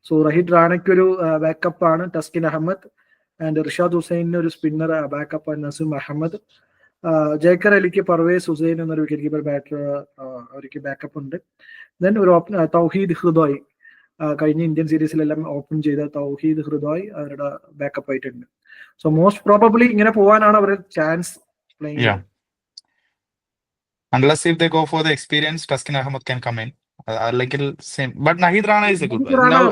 So Nahid റാണയ്ക്ക് ഒരു ബാക്കപ്പ് ആണ് ടസ്കിൻ അഹമ്മദ്. ആൻഡ് റിഷാദ് ഹുസൈനിന് ഒരു സ്പിന്നർ ബാക്കപ്പ് ആണ് നസീം അഹമ്മദ്. ജേക്കർ അലിക്ക് പർവേസ് ഹുസൈൻ എന്നൊരു വിക്കറ്റ് കീപ്പർ ബാറ്റർ അവർക്ക് ബാക്കപ്പ് ഉണ്ട്. ദെൻ ഒരു തൗഹീദ് ഹൃദോയ്, കഴിഞ്ഞ ഇന്ത്യൻ സീരീസിലെല്ലാം ഓപ്പൺ ചെയ്ത തൗഹീദ് ഹൃദോയ് അവരുടെ ബാക്കപ്പ് ആയിട്ടുണ്ട്. സോ മോസ്റ്റ് പ്രോബബ്ലി ഇങ്ങനെ പോവാനാണ് അവരുടെ chance playing. Unless if they go for the experience, Taskin Ahmed can come in. Like same, but Nahid Rana is a good player. Now,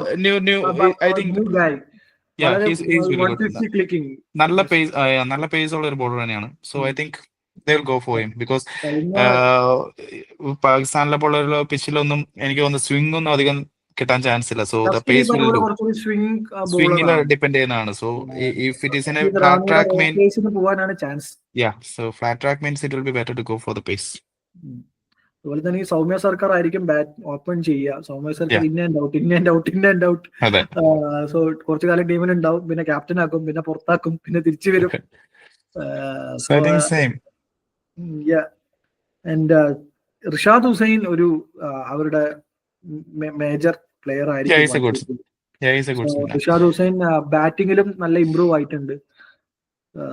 new. I think. New guy. Yeah, he's really good. Nalla pace ഉള്ള ഒരു bowler തന്നെയാണ്. So I think they will go for him because പാകിസ്ഥാനിലെ ബോളറിലോ പിച്ചിലൊന്നും എനിക്ക് തോന്നുന്നു swing ഒന്നും അധികം കിട്ടാൻ chance ഇല്ല. So the pace will do. സ്വിംഗിൽ ഡിപെൻഡ് ചെയ്യുന്നതാണ്. So if it is in a flat track main പോവാനാണ് chance. Yeah, so flat track means it will be better to go for the pace. അതുപോലെ തന്നെ ഈ സൗമ്യ സർക്കാർ ആയിരിക്കും bat open ചെയ്യുക. സൗമ്യ സർക്കാർ ഇൻ ആൻഡ് ഔട്ട്. സോ കുറച്ചു കാലം ടീമിൽ ഉണ്ടാവും, പിന്നെ ക്യാപ്റ്റൻ ആക്കും, പിന്നെ പുറത്താക്കും, പിന്നെ തിരിച്ചു വരും. ആൻഡ് റിഷാദ് ഹുസൈൻ ഒരു അവരുടെ മേജർ പ്ലെയർ ആയിരിക്കും. റിഷാദ് ഹുസൈൻ ബാറ്റിങ്ങിലും നല്ല ഇംപ്രൂവ് ആയിട്ടുണ്ട്.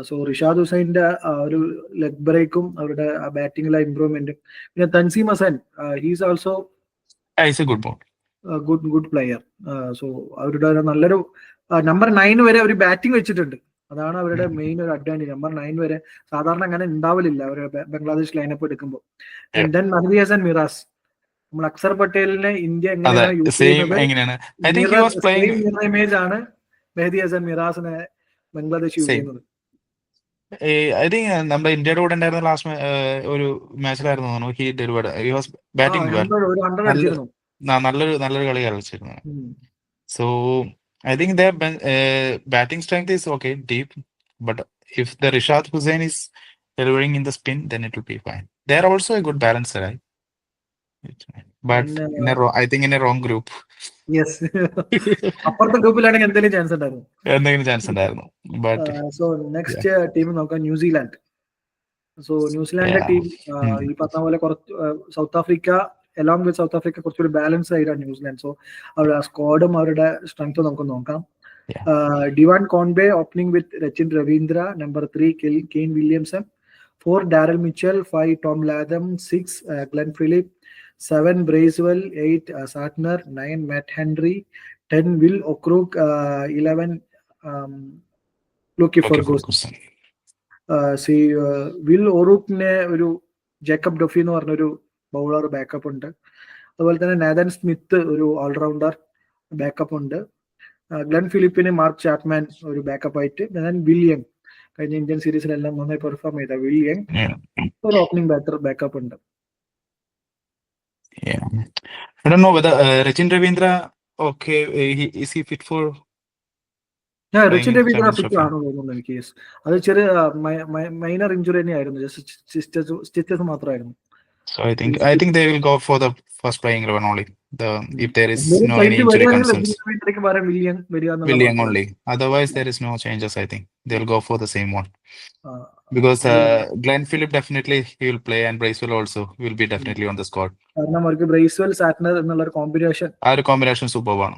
സോ റിഷാദ് ഹുസൈന്റെ ഒരു ലെഗ് ബ്രേക്കും അവരുടെ ബാറ്റിംഗിലെ ഇംപ്രൂവ്മെന്റും. പിന്നെ Tanzim Hasan he's also good player. So അവരുടെ നല്ലൊരു നമ്പർ 9 വരെ അവർ ബാറ്റിംഗ് വെച്ചിട്ടുണ്ട്. അതാണ് അവരുടെ മെയിൻ ഒരു അഡ്വാൻറ്റേജ്. നമ്പർ 9 വരെ സാധാരണ അങ്ങനെ ഉണ്ടാവില്ല അവരുടെ ബംഗ്ലാദേശ് ലൈനപ്പ് എടുക്കുമ്പോൾ. ദെൻ മെഹദി ഹസൻ മിറാസ്. നമ്മൾ അക്സർ പട്ടേലിനെ ഇന്ത്യ എങ്ങനെയാണ് യൂസ് ചെയ്യുന്നത് ഇമേജ് ആണ് മെഹദി ഹസൻ മിറാസിനെ ബംഗ്ലാദേശ് യൂസ് ചെയ്യുന്നത്. ഐ തിങ്ക് നമ്മുടെ ഇന്ത്യയുടെ കൂടെ ഉണ്ടായിരുന്ന ലാസ്റ്റ് ഒരു മാച്ചിലായിരുന്നു he delivered. He was batting നല്ലൊരു കളി കളിച്ചിരുന്നു. So I think the batting strength is okay deep, but if the Rishad Hossain is delivering in the spin then it will be fine. They are also A good balancer, but I think in a wrong group. Yes. അപ്പുറത്തെ ഗ്രൂപ്പിലാണെങ്കിൽ എന്തെങ്കിലും chance ഉണ്ടായിരുന്നു. But so next team നോക്കാം New Zealand. So ന്യൂസിലാൻഡിന്റെ team ഈ പറഞ്ഞ പോലെ കുറച്ച് South Africa along with South Africa കുറച്ചുകൂടി ബാലൻസ് ആയിട്ടാണ് ന്യൂസിലാൻഡ്. സോ അവരുടെ സ്ക്വാഡും അവരുടെ സ്ട്രെങ്ത്തും നമുക്ക് നോക്കാം. Devon Conway opening with Rachin Ravindra. Number 3 Kane Williamson. 4 Daryl Mitchell. 5 Tom Latham. 6 Glenn Phillips. 7 Bracewell. 8 Santner. 9 Matt Henry. 10 Will O'Rourke. 11 Lockie Ferguson. Will ഒറൂക്കിനെ ഒരു ജേക്കബ് ഡൊഫി എന്ന് പറഞ്ഞൊരു ബൗളർ ബാക്കപ്പ് ഉണ്ട്. അതുപോലെ തന്നെ നാഥൻ സ്മിത്ത് ഒരു ഓൾറൗണ്ടർ ബാക്കപ്പ് ഉണ്ട്. ഗ്ലെൻ ഫിലിപ്പിന് മാർക്ക് ചാപ്മാൻ ഒരു ബാക്കപ്പ് ആയിട്ട്. വില്യം കഴിഞ്ഞ ഇന്ത്യൻ സീരീസിലെല്ലാം നന്നായി പെർഫോം ചെയ്ത വില്യം ഒരു ഓപ്പണിംഗ് ബാറ്റർ ബാക്കപ്പ് ഉണ്ട്. Yeah, I don't know whether Rachin Ravindra, okay, is he fit for? Yeah, Rachin Ravindra fit ആണോ തോന്നുന്നു എനിക്ക്. അത് ചെറിയ മൈനർ ഇഞ്ചുറി തന്നെയായിരുന്നു, ജസ്റ്റ് സ്റ്റിച്ചസ് മാത്രമായിരുന്നു. So I think they will go for the first playing 11 only. If there is എന്തെങ്കിലും no any flight injury വരികയാണെങ്കിൽ concerns, വീട്ടിലേക്ക് പറയാൻ വില്യം വരിക എന്നുള്ള William മാത്രമേ only. Otherwise, there is no changes. I think they'll go for the same one ആ, because അല്ല, Glenn Phillip definitely he will play and Bracewell also will be definitely on the squad. കാരണം അവർക്ക് Bracewell Santner എന്നുള്ള ഒരു combination ആ ഒരു combination superb ആണ്.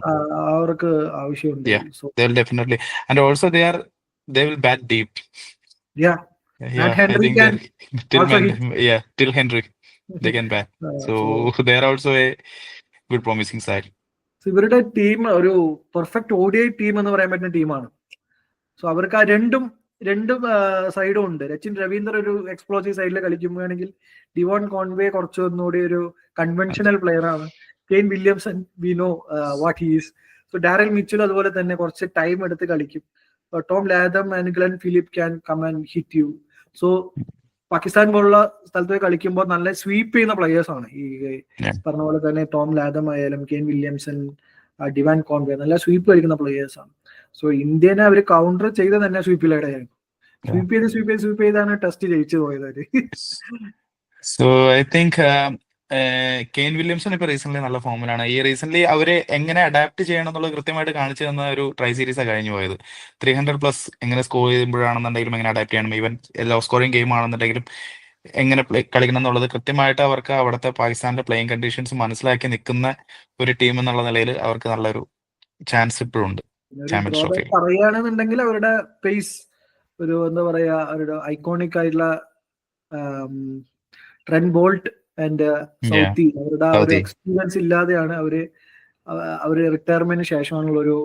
അവർക്ക് ആവശ്യമുണ്ട്. Yeah. So They'll definitely, and also they will bat deep. yeah, Yeah, I Henry think can also hit. till Henry they can bat. So they are also a good promising side. ഇവരുടെ team ഒരു perfect ODI team എന്ന് പറയാൻ പറ്റുന്ന ടീമാണ്. So അവർക്ക് ആ രണ്ടും സൈഡും ഉണ്ട്. രച്ചിൻ രവീന്ദ്ര ഒരു എക്സ്പ്ലോസീവ് സൈഡിൽ കളിക്കുകയാണെങ്കിൽ ഡിവോൺ കോൺവേ കുറച്ചൊന്നുകൂടി ഒരു കൺവെൻഷണൽ പ്ലെയർ ആണ്. Kane Williamson we know what he's. So Daryl Mitchell അതുപോലെ തന്നെ കുറച്ച് ടൈം എടുത്ത് കളിക്കും. Tom Latham and Glenn Phillip can come and hit you. So Pakistan പോലുള്ള സ്ഥലത്ത് കളിക്കുമ്പോൾ നല്ല സ്വീപ്പ് ചെയ്യുന്ന പ്ലെയേഴ്സ് ആണ്. ഈ പറഞ്ഞ പോലെ തന്നെ ടോം ലാഥം ആയാലും കെയ്ൻ വില്യംസൺ, ഡിവാൻ കോൺവേ നല്ല സ്വീപ്പ് കളിക്കുന്ന പ്ലെയേഴ്സ് ആണ്. സോ ഇന്ത്യനെ അവർ കൗണ്ടർ ചെയ്ത് തന്നെ സ്വീപ്പിലായിരുന്നു. സ്വീപ്പ് ചെയ്താണ് ടെസ്റ്റ് ജയിച്ചു പോയത് അവര്. So I think Kane Williamson ഇപ്പൊ റീസെന്റ് നല്ല ഫോമിലാണ്. ഈ റീസെന്റ് അവര് എങ്ങനെ അഡാപ്റ്റ് ചെയ്യണം എന്നുള്ളത് കൃത്യമായിട്ട് കാണിച്ചു തന്ന ഒരു ട്രൈ സീരീസാണ് കഴിഞ്ഞു പോയത്. 300+ എങ്ങനെ സ്കോർ ചെയ്യുമ്പോഴാണെന്നുണ്ടെങ്കിലും എങ്ങനെ അഡാപ്റ്റ് ചെയ്യണം, ഈവൻ ലോ സ്കോറിംഗ് ഗെയിം ആണെന്നുണ്ടെങ്കിലും എങ്ങനെ കളിക്കണം എന്നുള്ളത് കൃത്യമായിട്ട് അവർക്ക് അവിടുത്തെ പാകിസ്ഥാന്റെ പ്ലേയിങ് കണ്ടീഷൻസ് മനസ്സിലാക്കി നിൽക്കുന്ന ഒരു ടീം എന്നുള്ള നിലയിൽ അവർക്ക് നല്ലൊരു ചാൻസ് ഇപ്പോഴും ഉണ്ട് ചാമ്പ്യൻസ് ട്രോഫിയിൽ. പറയുകയാണെന്നുണ്ടെങ്കിൽ അവരുടെ പേസ് ഒരു എന്താ പറയാ അവരുടെ ഐക്കോണിക് ആയിട്ടുള്ള ട്രെന്റ് ബോൾട്ട് ആൻഡ് സൗത്തി അവരുടെ ആ ഒരു എക്സ്പീരിയൻസ് ഇല്ലാതെയാണ് അവര് റിട്ടയർമെന്റിന് ശേഷമാണുള്ള ഒരു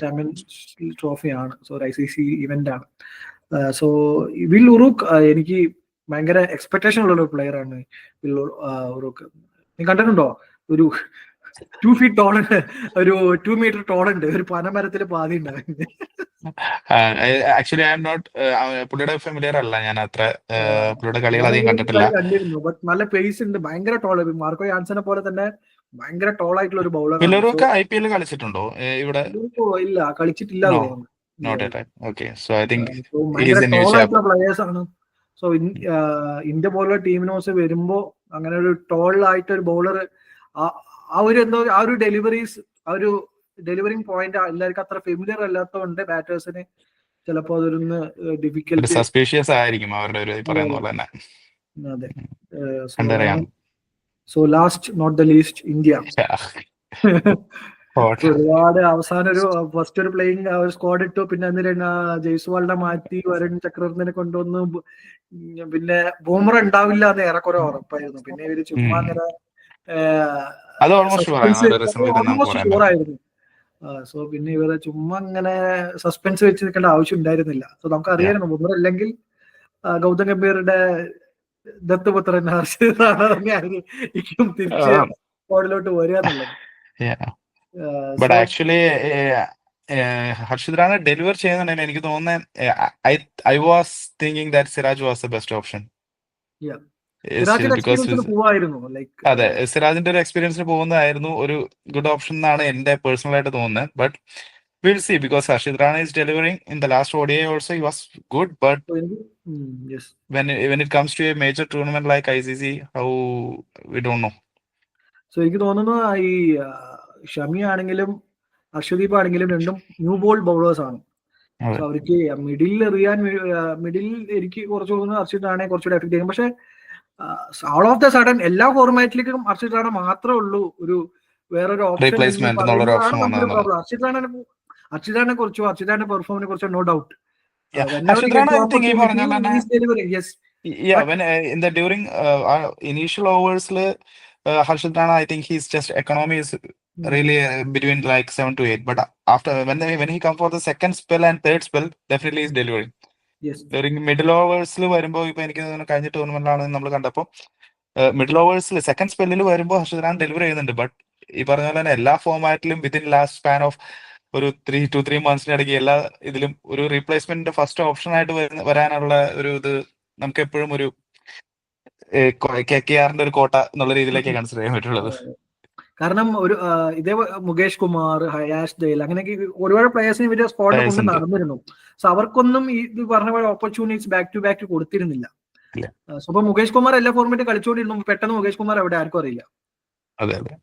ചാമ്പ്യൻസ് ട്രോഫിയാണ്. സോ ഒരു ICC ഇവന്റ് ആണ്. സോ വിൽ ഉറൂഖ് എനിക്ക് ഭയങ്കര എക്സ്പെക്ടേഷൻ ഉള്ള ഒരു പ്ലെയർ ആണ് വിൽ ഉറൂഖ്. നീ കണ്ടിട്ടുണ്ടോ? ഒരു 2 feet ടോൾ ഉണ്ട്, ഒരു 2 meter ടോൾ ഉണ്ട്, ഒരു പനമരത്തില് പാതി ഉണ്ടായിരുന്നു. ആക്ച്വലി ഐ എം നോട്ട് പുള്ളിയുടെ ഫെമിലിയർ അല്ല, ഞാൻ അത്ര പുള്ളിയുടെ കളികൾ അധികം കണ്ടിട്ടില്ല. കണ്ടിരുന്നു, ബട്ട് നല്ല പേസ് ഉണ്ട്, ഭയങ്കര ടോൾ. മാർക്കോ യാൻസനെ പോലെ തന്നെ ഭയങ്കര ടോൾ ആയിട്ടുള്ള ഒരു ബൗളർ. പിള്ളേരൊക്കെ IPL കളിച്ചിട്ടുണ്ടോ ഇവിടെ? ഇല്ല, കളിച്ചിട്ടില്ല. പ്ലെയേഴ്സ് ആണ്. സോ ഇന്ത്യ പോലുള്ള ടീമിനോസ് വരുമ്പോ അങ്ങനെ ഒരു ടോൾ ആയിട്ട് ഒരു ബൗളർ, ആ ഒരു ഡെലിവറീസ്, ആ ഒരു ഡെലിവറിംഗ് പോയിന്റ് എല്ലാവർക്കും അത്ര ഫെമിലിയർ അല്ലാത്തതുകൊണ്ട് ബാറ്റേഴ്സിന് ചിലപ്പോ അതൊരു ഡിഫിക്കൽട്ടി സസ്പീഷ്യസ് ആയിരിക്കും അവരുടെ ഒരു പറയുന്ന പോലെ തന്നെ. അതെ. So last not the least India. ഒരുപാട് അവസാനം ഒരു ഫസ്റ്റ് ഒരു പ്ലേയിങ് സ്ക്വാഡ് ഇട്ടു, പിന്നെ എന്നിട്ട് ജയ്സ്വാളിനെ മാറ്റി വരുൺ ചക്രവർത്തിനെ കൊണ്ടുവന്നു, പിന്നെ ബൂമറ ഉണ്ടാവില്ല എന്ന് ഏറെക്കുറെ ഉറപ്പായിരുന്നു. പിന്നെ ഇവര് ചുമ്മാ അങ്ങനെ ഷുവറായിരുന്നു. സോ പിന്നെ ഇവരെ ചുമ്മാ അങ്ങനെ സസ്പെൻസ് വെച്ച് നിൽക്കേണ്ട ആവശ്യം ഉണ്ടായിരുന്നില്ല. സോ നമുക്ക് അറിയായിരുന്നു ബൂമറ അല്ലെങ്കിൽ ഗൗതം ഗംഭീറുടെ ദത്തുപുത്രൻ ഹർഷിത് റാണ തന്നെയായിരിക്കും തിരിച്ച് സ്ക്വാഡിലോട്ട് വരിക എന്നുള്ളത്. But actually Harshit Rana deliver ചെയ്യുന്നുണ്ടെങ്കിൽ എനിക്ക് തോന്നുന്നത് I was thinking that Siraj was the best option. അതെ, സിറാജിന്റെ ഒരു എക്സ്പീരിയൻസിന് പോകുന്നതായിരുന്നു ഒരു ഗുഡ് ഓപ്ഷൻ എന്നാണ് എന്റെ പേഴ്സണൽ ആയിട്ട് തോന്നുന്നത്. But we'll see, because Harshit Rana is delivering in the last ODI also. He was good, but when it comes to a major tournament like ICC, how we don't know. So എനിക്ക് തോന്നുന്നു ഈ ഷമി ആണെങ്കിലും അർഷദീപ് ആണെങ്കിലും രണ്ടും new ball bowlers ആണ്. So അവർക്ക് middle എറിയാൻ, middle എനിക്ക് കുറച്ച് തോന്നുന്നു ഹർഷിത് റാണയെ കുറച്ചുകൂടെ എഫക്ട് ചെയ്യും. പക്ഷെ ഓൾ ഓഫ് ദ സഡൻ എല്ലാ ഫോർമാറ്റിലേക്കും ഹർഷിത് റാണ മാത്രമേ ഉള്ളൂ ഒരു വേറൊരു ഓപ്ഷൻ. ഹർഷിത് റാണെ കുറിച്ചോ ഹർഷിത് പെർഫോമിനെ കുറിച്ചോ no doubt. During initial overs, Harshit Rana, I think his just economy is really between like 7 to 8. But after when he come for the second spell and third spell, definitely is delivering. During middle overs വരുമ്പോൾ ഇപ്പൊ എനിക്ക് കഴിഞ്ഞ ടൂർണമെന്റിലാണ് നമ്മൾ കണ്ടപ്പോൾ middle ഓവേഴ്സിൽ second സ്പെല്ലിൽ വരുമ്പോൾ Harshit Rana deliver ചെയ്യുന്നുണ്ട്. But ഈ പറഞ്ഞ പോലെ തന്നെ എല്ലാ ഫോർമാറ്റിലും വിത്തിൻ ലാസ്റ്റ് സ്പാൻ ഓഫ് ഒരു 3 months ഇടയ്ക്ക് എല്ലാ ഇതിലും ഒരു റീപ്ലേസ്മെന്റ് ഫസ്റ്റ് ഓപ്ഷൻ ആയിട്ട് വരാനുള്ള ഒരു ഇത് നമുക്ക് എപ്പോഴും ഒരു KKRന്റെ ഒരു കോട്ട എന്നുള്ള രീതിയിലേക്ക് കൺസിഡർ ചെയ്യാൻ പറ്റുള്ളത്. കാരണം ഒരു ഇതേ മുകേഷ് കുമാർ, ഹയാഷ് ദൈൽ, അങ്ങനെയൊക്കെ ഒരുപാട് പ്ലേയേഴ്സിന് ഇവരുടെ സ്ക്വാഡിൽ കൊണ്ട് നടന്നിരുന്നു. സോ അവർക്കൊന്നും ഇത് പറഞ്ഞ പോലെ ഓപ്പർച്യൂണിറ്റീസ് ബാക്ക് ടു ബാക്ക് കൊടുത്തിരുന്നില്ല. ഇല്ല. സോ ഇപ്പൊ മുകേഷ് കുമാർ എല്ലാ ഫോർമാറ്റും കളിച്ചുകൊണ്ടിരുന്നു, പെട്ടെന്ന് മുകേഷ് കുമാർ എവിടെ ആർക്കും അറിയില്ല. അതെ അതെ.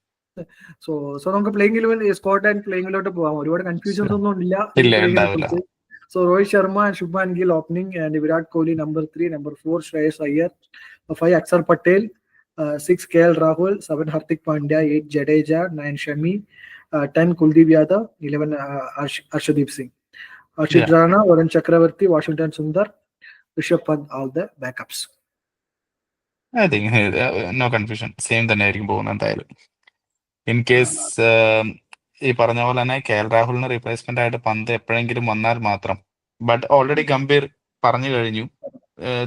സോ നമുക്ക് പ്ലേയിങ് ഇലവൻ സ്കോട്ട് ആൻഡ് പ്ലേയിങ്ങിലോട്ട് പോകാം. ഒരുപാട് കൺഫ്യൂഷൻസ് ഒന്നും ഇല്ല ഈ ഇല്ല, പ്ലേയിങ്ങിനെ ഉണ്ടാവില്ല. കുറിച്ച്. So Rohit Sharma and Shubman Gill opening, and Virat Kohli number 3, number 4 Shreyas Iyer, 5 Akshar Patel, 6 KL Rahul, 7 Hardik Pandya, 8 Jadeja, 9 Shami, 10 Kuldeep Yadav, 11 Arshdeep Singh, Arshit Yeah. Rana, Varun Chakravarti, Washington Sundar, Rishabh Pant, all the backups. I think no confusion, same തന്നെ ആയിരിക്കും പോകുന്നത് എന്തായാലും. In case ഈ പറഞ്ഞ പോലെ തന്നെ K L രാഹുലിന് replacement ആയിട്ട് പന്ത് എപ്പോഴെങ്കിലും വന്നാൽ മാത്രം. ബട്ട് ഓൾറെഡി ഗംഭീർ പറഞ്ഞു കഴിഞ്ഞു,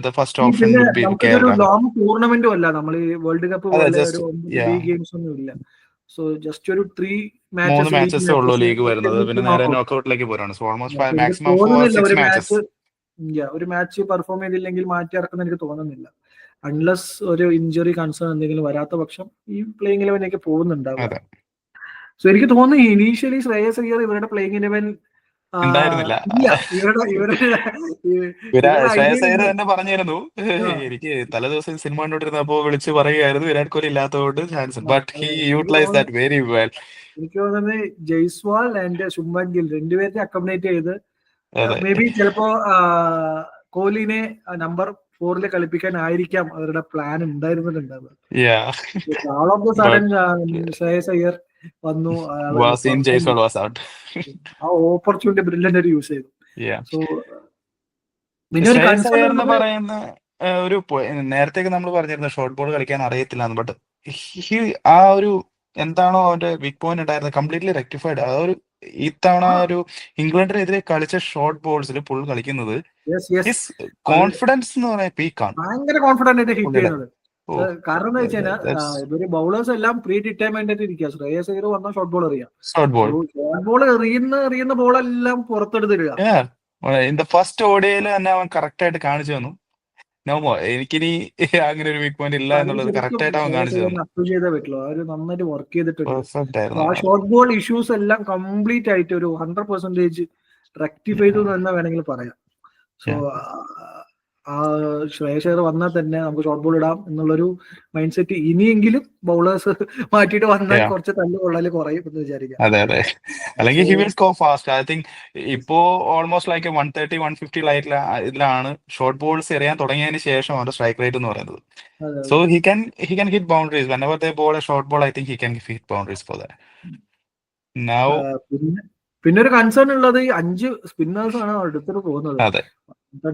ദ ഫസ്റ്റ് ഈ ഓപ്ഷൻ പിന്നെ വുഡ് ബി കെ നമുക്കിതൊരു എൽ രാഹുൽ. ലോങ് ടൂർണമെന്റും അല്ല, നമ്മൾ ഈ വേൾഡ് കപ്പ് അതെ, പോലെ ഒരു ജസ്റ്റ് 9 ലീഗ് ഗെയിംസ് ഒന്നും ഇല്ല. സോ ജസ്റ്റ് ഒരു 3 3 മാച്ചസ് മാച്ചസേ ഉള്ളൂ ലീഗ് വരുന്നത്, പിന്നെ നേരെ നോക്കൌട്ടിലേക്ക് പോരാണ്. സോ ഓൾമോസ്റ്റ് എനിക്ക് മാക്സിമം 4 തോന്നുന്നില്ല 6 ഒരു മാച്ചസ്. ഒരു മാച്ച് പെർഫോം ചെയ്തില്ലെങ്കിൽ മാറ്റി ഇറക്കുന്ന എനിക്ക് തോന്നുന്നില്ല, അൺലെസ് ഒരു ഇഞ്ചുറി കൺസേൺ എന്തെങ്കിലും വരാത്ത പക്ഷം ഈ പ്ലേയിങ് ഇലവനിലേക്ക് പോകുന്നുണ്ടാവുക. അതെ, സോ എനിക്ക് തോന്നുന്നു ഇനീഷ്യലി ശ്രേയസ് അയ്യർ ഇവരുടെ പ്ലേയിങ് ഇലവൻ ഉണ്ടായിരുന്നില്ല. ഇല്ല, ഇവരുടെ ശ്രേയസ് അയ്യർ ഐഡിയ തന്നെ പറഞ്ഞിരുന്നു, എനിക്ക് തലേ ദിവസം സിനിമ കണ്ടോണ്ടിരുന്നപ്പോ വിളിച്ച് പറയുകയായിരുന്നു വിരാട് കോഹ്ലി ഇല്ലാത്തതുകൊണ്ട് chance, but he utilise that very well. എനിക്ക് തോന്നുന്നത് ജയ്സ്വാൾ ആൻഡ് ശുഭ്മാൻ ഗിൽ രണ്ടുപേരെ അക്കോമഡേറ്റ് ചെയ്ത് അതെ. മേ ബി ചിലപ്പോ കോഹ്ലിനെ നമ്പർ 4 കളിപ്പിക്കാനായിരിക്കാം അവരുടെ പ്ലാൻ ഉണ്ടായിരുന്നിട്ടുണ്ടാവുക. Yeah. All of the sudden Shreyas Iyer വന്നു, Was in Jaiswal was out. ആ ഓപ്പർച്യൂണിറ്റി ബ്രില്യന്റ് ആയിട്ട് യൂസ് ചെയ്തു. Yeah. സോ പിന്നെ ഒരു ശ്രേയസ് കൺസേൺ അയ്യർ എന്ന് പറയുന്ന ഒരു നേരത്തേക്ക് നമ്മൾ പറഞ്ഞിരുന്നു ഷോർട്ട് ബോൾ കളിക്കാൻ അറിയത്തില്ല എന്ന്, ബട്ട് ആ ഒരു എന്താണോ അവന്റെ വീക്ക് പോയിന്റ് ഉണ്ടായിരുന്നത് കംപ്ലീറ്റ്ലി റെക്ടിഫൈഡ്. ആ ഒരു ഇത്തവണ ഒരു ഇംഗ്ലണ്ടിനെതിരെ കളിച്ച ഷോർട്ട് ബോൾസിൽ പുൾ കളിക്കുന്നത് കോൺഫിഡൻസ് എന്ന് പറയുന്നത് പീക്കാണ്. ഭയങ്കര കോൺഫിഡന്റ് ആയിട്ട് ഹിറ്റ് ചെയ്യുന്നത്. കാരണം എന്താ വെച്ച് കഴിഞ്ഞാൽ ഇവര് ബൗളേഴ്സ് എല്ലാം പ്രീ ഡിറ്റർമൈൻഡ് ആയിട്ട് ഇരിക്കുക. ശ്രേയസ് അയ്യർ വന്ന ഷോർട്ട് ബോൾ എറിയാം, ഷോർട്ട് ബോൾ എറിയുന്ന ബോളെല്ലാം പുറത്തെടുത്തിടുക. ഇൻ ദ ഫസ്റ്റ് ഓഡിയയിൽ തന്നെ അവൻ കറക്റ്റ് ആയിട്ട് കാണിച്ചു തന്നു, എനിക്കിനി അങ്ങനെ ഒരു വീക്ക് പോയിന്റ് ഇല്ല എന്നുള്ളത് കറക്റ്റ് ആയിട്ട് അവൻ കാണിച്ചു തന്നു. അവര് നന്നായിട്ട് വർക്ക് ചെയ്തിട്ടുണ്ട്. പെർഫെക്റ്റ് ആയിരുന്നു. ആ ഷോർട്ട് ബോൾ ഇഷ്യൂസ് എല്ലാം കംപ്ലീറ്റ് ആയിട്ട് ഒരു 100% റെക്ടിഫൈ ചെയ്തു എന്ന് വേണമെങ്കിൽ പറയാം. സോ ആ ശ്രേയസ് അയ്യർ വന്നാൽ തന്നെ നമുക്ക് ഷോർട്ട് ബോൾ ഇടാം എന്നുള്ളൊരു മൈൻഡ് സെറ്റ് ഇനിയെങ്കിലും ബൗളേഴ്സ് മാറ്റിയിട്ട് വന്നാൽ കുറച്ച് തല്ല് കൊള്ളല് കുറയും എന്ന് വിചാരിക്കാം. അതെ അതെ, അല്ലെങ്കിൽ he will score fast. I think ഇപ്പോ ഓൾമോസ്റ്റ് ലൈക്ക് 130 150 ഇതിലാണ് ഷോർട്ട് ബോൾസ് എറിയാൻ തുടങ്ങിയതിന് ശേഷം അവരുടെ സ്ട്രൈക്ക് റേറ്റ് എന്ന് പറയുന്നത്. So he can hit boundaries whenever they bowl a short ball. I think he can hit boundaries for that. Now പിന്നെ ഒരു കൺസേൺ ഉള്ളത് ഈ 5 സ്പിന്നേഴ്സ് ആണ് അടുത്തോട്ട് പോകുന്നത്. അതെ,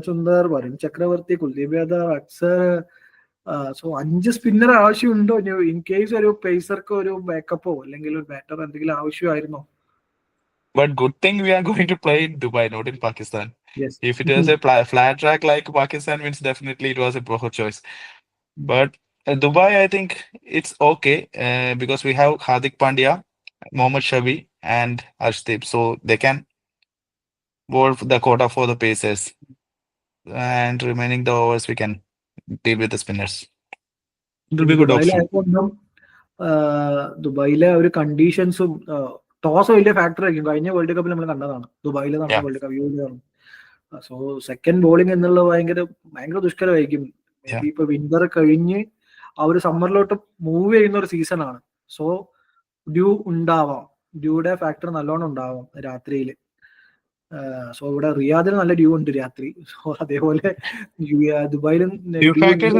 സുന്ദർ, വരുൺ ചക്രവർത്തി, കുൽദീപ് യാദവ്, അക്സർ. സോ 5 സ്പിന്നർ ആവശ്യമുണ്ടോ ഇൻ കേസ് ഒരു പേസർക്ക് ഒരു ബാക്കപ്പോ അല്ലെങ്കിൽ ഒരു ബാറ്റർ എന്തെങ്കിലും ആവശ്യമായിരുന്നോ? but good thing we are going to play in Dubai, not in Pakistan. Yes. If it was a flat track like Pakistan means definitely it was a poor choice. But Dubai, I think it's okay because we have Hardik Pandya, Mohammad Shami and Arshdeep, so they can bowl the quota for the pacers, and remaining the overs we can deal with the spinners. It will be good option. ദുബായിലെ ഒരു കണ്ടീഷൻസും toss വലിയ factor ആയിരിക്കും. കഴിഞ്ഞ world കപ്പിൽ നമ്മൾ കണ്ടതാണ്, ദുബായിൽ നടന്ന world cup. So second bowling എന്നുള്ളത് ഭയങ്കര ദുഷ്കരമായിരിക്കും. ഇപ്പൊ വിന്റർ കഴിഞ്ഞ് ആ ഒരു സമ്മറിലോട്ട് മൂവ് ചെയ്യുന്ന ഒരു സീസൺ ആണ്. സോ ഡ്യൂ ഉണ്ടാവാം, ഡ്യൂയുടെ ഫാക്ടർ നല്ലോണം ഉണ്ടാവാം രാത്രിയിൽ. സോ ഇവിടെ റിയാദിൽ നല്ല ഡ്യൂ ഉണ്ട് രാത്രി. സോ അതേപോലെ ദുബായിലും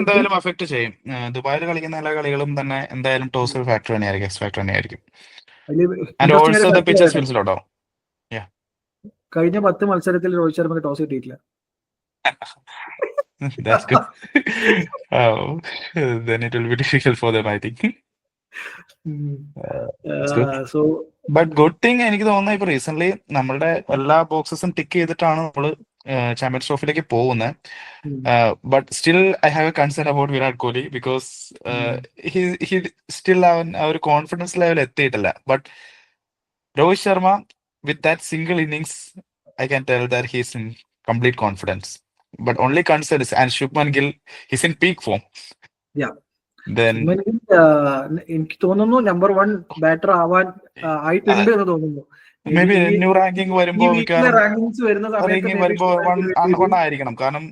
എന്തായാലും അഫക്ട് ചെയ്യും. ദുബായിൽ കളിക്കുന്ന എല്ലാ കളികളും തന്നെ എന്തായാലും ടോസ് ഫാക്ടർ തന്നെയായിരിക്കും, എക്സ് ഫാക്ടർ തന്നെയായിരിക്കും. കഴിഞ്ഞ 10 മത്സരത്തിൽ രോഹിത് ശർമ്മക്ക് ടോസ് കിട്ടിയിട്ടില്ല. That's good. Then it will be difficult for them, I think. So, but good thing എനിക്ക് തോന്നുന്നത് ഇപ്പൊ റീസെന്റ് നമ്മളുടെ എല്ലാ ബോക്സസും ടിക്ക് ചെയ്തിട്ടാണ് നമ്മള് ചാമ്പ്യൻസ് ട്രോഫിയിലേക്ക് പോകുന്നത്. But still I have A concern about Virat Kohli because he still ആ ഒരു കോൺഫിഡൻസ് ലെവൽ എത്തിയിട്ടില്ല. But Rohit Sharma with that single innings, I can tell that he's in complete confidence. But only concern is, and Shubman Gill, he's in peak form. Yeah. Then എനിക്ക് തോന്നുന്നു number 1 batter ആവാൻ ആയിട്ടുണ്ട് എന്ന് തോന്നുന്നു. May be new ranking വരുമ്പോൾ rankings വരുന്ന സമയത്ത് ആയിരിക്കണം. കാരണം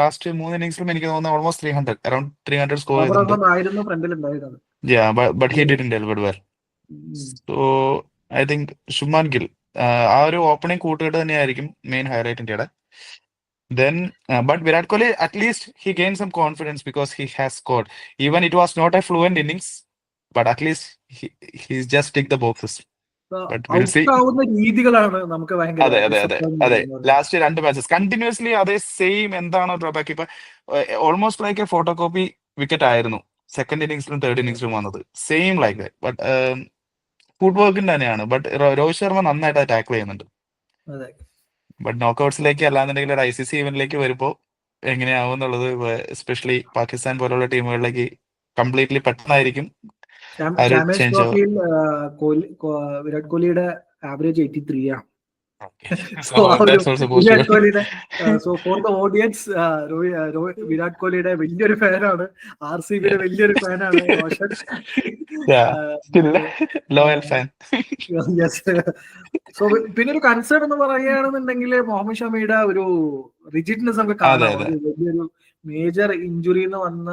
ലാസ്റ്റ് 3 ഇന്നിംഗ്സിലും എനിക്ക് തോന്നുന്നു ഓൾമോസ്റ്റ് 300 അറൌണ്ട് 300 സ്കോർ ബാബർ ചെയ്തിട്ടുണ്ട്. അസം ആയിരുന്നു ഫ്രണ്ടിൽ ഉണ്ടായിരുന്നത്. But he didn't deliver well. So I think Shubman Gill ആ ഒരു ഓപ്പണിംഗ് കൂട്ടുകെട്ട് തന്നെയായിരിക്കും മെയിൻ ഹൈലൈറ്റ് ഇന്ത്യയുടെ. Then, but Virat Kohli, at least he gained some confidence because he has scored. Even it was not a fluent innings, but at least he's just ticked the boxes. But we'll see. Out ആവുന്ന രീതികളാണ് നമുക്ക് ഭയങ്കര അതെ disappointment വരുന്നത്. Last 2 matches continuously അതേ same എന്താണോ drawback. ഇപ്പൊ almost like A photo copy wicket ആയിരുന്നു സെക്കൻഡ് ഇന്നിംഗ്സിലും തേർഡ് ഇന്നിംഗ്സിലും വന്നത്. Same like that. But food വർക്കിന്റെ തന്നെയാണ്. ബട്ട് രോഹിത് ശർമ്മ നന്നായിട്ട് ടാക്കിൾ ചെയ്യുന്നുണ്ട്. അതെ. ബട്ട് നോക്കൌട്ട്സിലേക്ക് അല്ലാന്നുണ്ടെങ്കിൽ ഒരു ICC ഇവന്റിലേക്ക് വരുമ്പോൾ എങ്ങനെയാവും എന്നുള്ളത്, എസ്പെഷ്യലി പാകിസ്ഥാൻ പോലുള്ള ടീമുകളിലേക്ക് കംപ്ലീറ്റ്ലി പെട്ടെന്നായിരിക്കും ആ ഒരു ചാമ്പ്യൻസ് ചേഞ്ച്. ട്രോഫിയിൽ വിരാട് കോഹ്ലിയുടെ ആവറേജ് 83 ആണ്. വിരാട് കോഹ്ലിയുടെ ഫോർ ദ ഓഡിയൻസ്, വിരാട് കോഹ്ലിയുടെ വലിയൊരു ഫാനാണ്, RCBയുടെ വലിയൊരു ഫാനാണ് റോഷൻ. ലോയൽ ഫാൻ. സോ പിന്നെ ഒരു കൺസേൺ എന്ന് പറയുകയാണെന്നുണ്ടെങ്കിൽ മുഹമ്മദ് ഷമിയുടെ ഒരു റിജിഡ്നെസ് നമുക്ക് കാണാം. വലിയൊരു മേജർ ഇഞ്ചുറി എന്ന് വന്ന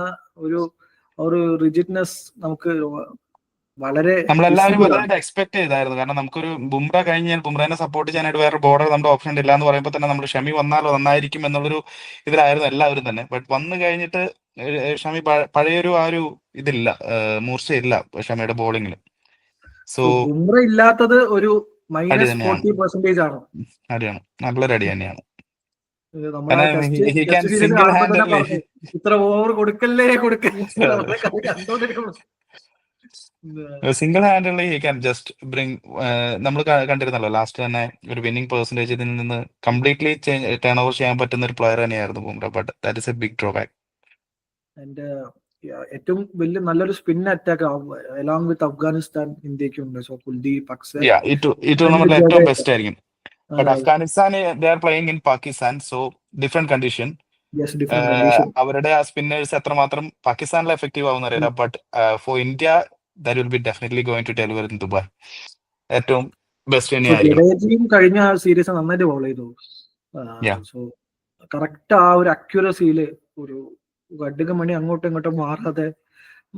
ഒരു റിജിഡ്നെസ് നമുക്ക് വളരെ നമ്മളെല്ലാവരും വലുതായിട്ട് എക്സ്പെക്ട് ചെയ്തായിരുന്നു. കാരണം നമുക്കൊരു ബുംറ കഴിഞ്ഞാൽ ബുംറേനെ സപ്പോർട്ട് ചെയ്യാനായിട്ട് വേറെ ബോർഡർ നമ്മുടെ ഓപ്ഷൻ ഇല്ല എന്ന് പറയുമ്പോൾ തന്നെ നമ്മൾ ഷമി വന്നാലോ നന്നായിരിക്കും എന്നുള്ളൊരു ഇതിലായിരുന്നു എല്ലാവരും തന്നെ. ബട്ട് വന്നു കഴിഞ്ഞിട്ട് ഷമി പഴയൊരു ആ ഒരു ഇതില്ല, മൂർച്ചയില്ല ഷമിയുടെ ബോളിങ്ങിൽ. സോ ബുംറ ഇല്ലാത്തത് ഒരു -40% ആണ്. അടിയാണ്, നല്ലൊരു അടി തന്നെയാണ്. ഇത്ര ഓവർ കൊടുക്കല്ലേ കണ്ടോണ്ടിരിക്കുന്നു. Single handedly he can just bring. നമ്മൾ കണ്ടിരുന്നല്ലോ ലാസ്റ്റ് തന്നെ ഒരു വിന്നിംഗ് പെർസെന്റേജ് ഇതിൽ നിന്ന് കംപ്ലീറ്റ്ലി ടേൺ ഓവർ ചെയ്യാൻ പറ്റുന്ന ഒരു പ്ലെയർ തന്നെയായിരുന്നു Bumrah. But that is a big drawback. ഏറ്റവും വലിയ നല്ലൊരു spin attack along with Afghanistan ഇന്ത്യക്ക് ഉണ്ട്. സോ കുൽദീപ്, അക്സർ ഈ ടൂർണമെന്റിൽ ഏറ്റവും ബെസ്റ്റ് ആയിരിക്കും. But Afghanistan they are playing in Pakistan, so different condition. അവരുടെ ആ സ്പിന്നേഴ്സ് എത്രമാത്രം പാകിസ്ഥാനിൽ എഫക്റ്റീവ് ആവുന്ന അറിയില്ല. But for India that will be definitely going to deliver in Dubai. ഏറ്റവും ബെസ്റ്റ് തന്നെയായിരിക്കും. കഴിഞ്ഞ സീരീസ് നന്നായിട്ട് ബോൾ ചെയ്തു. സോ കറക്റ്റ് ആ ഒരു അക്യുറസിയില് ഒരു മണി അങ്ങോട്ടും ഇങ്ങോട്ടും മാറാതെ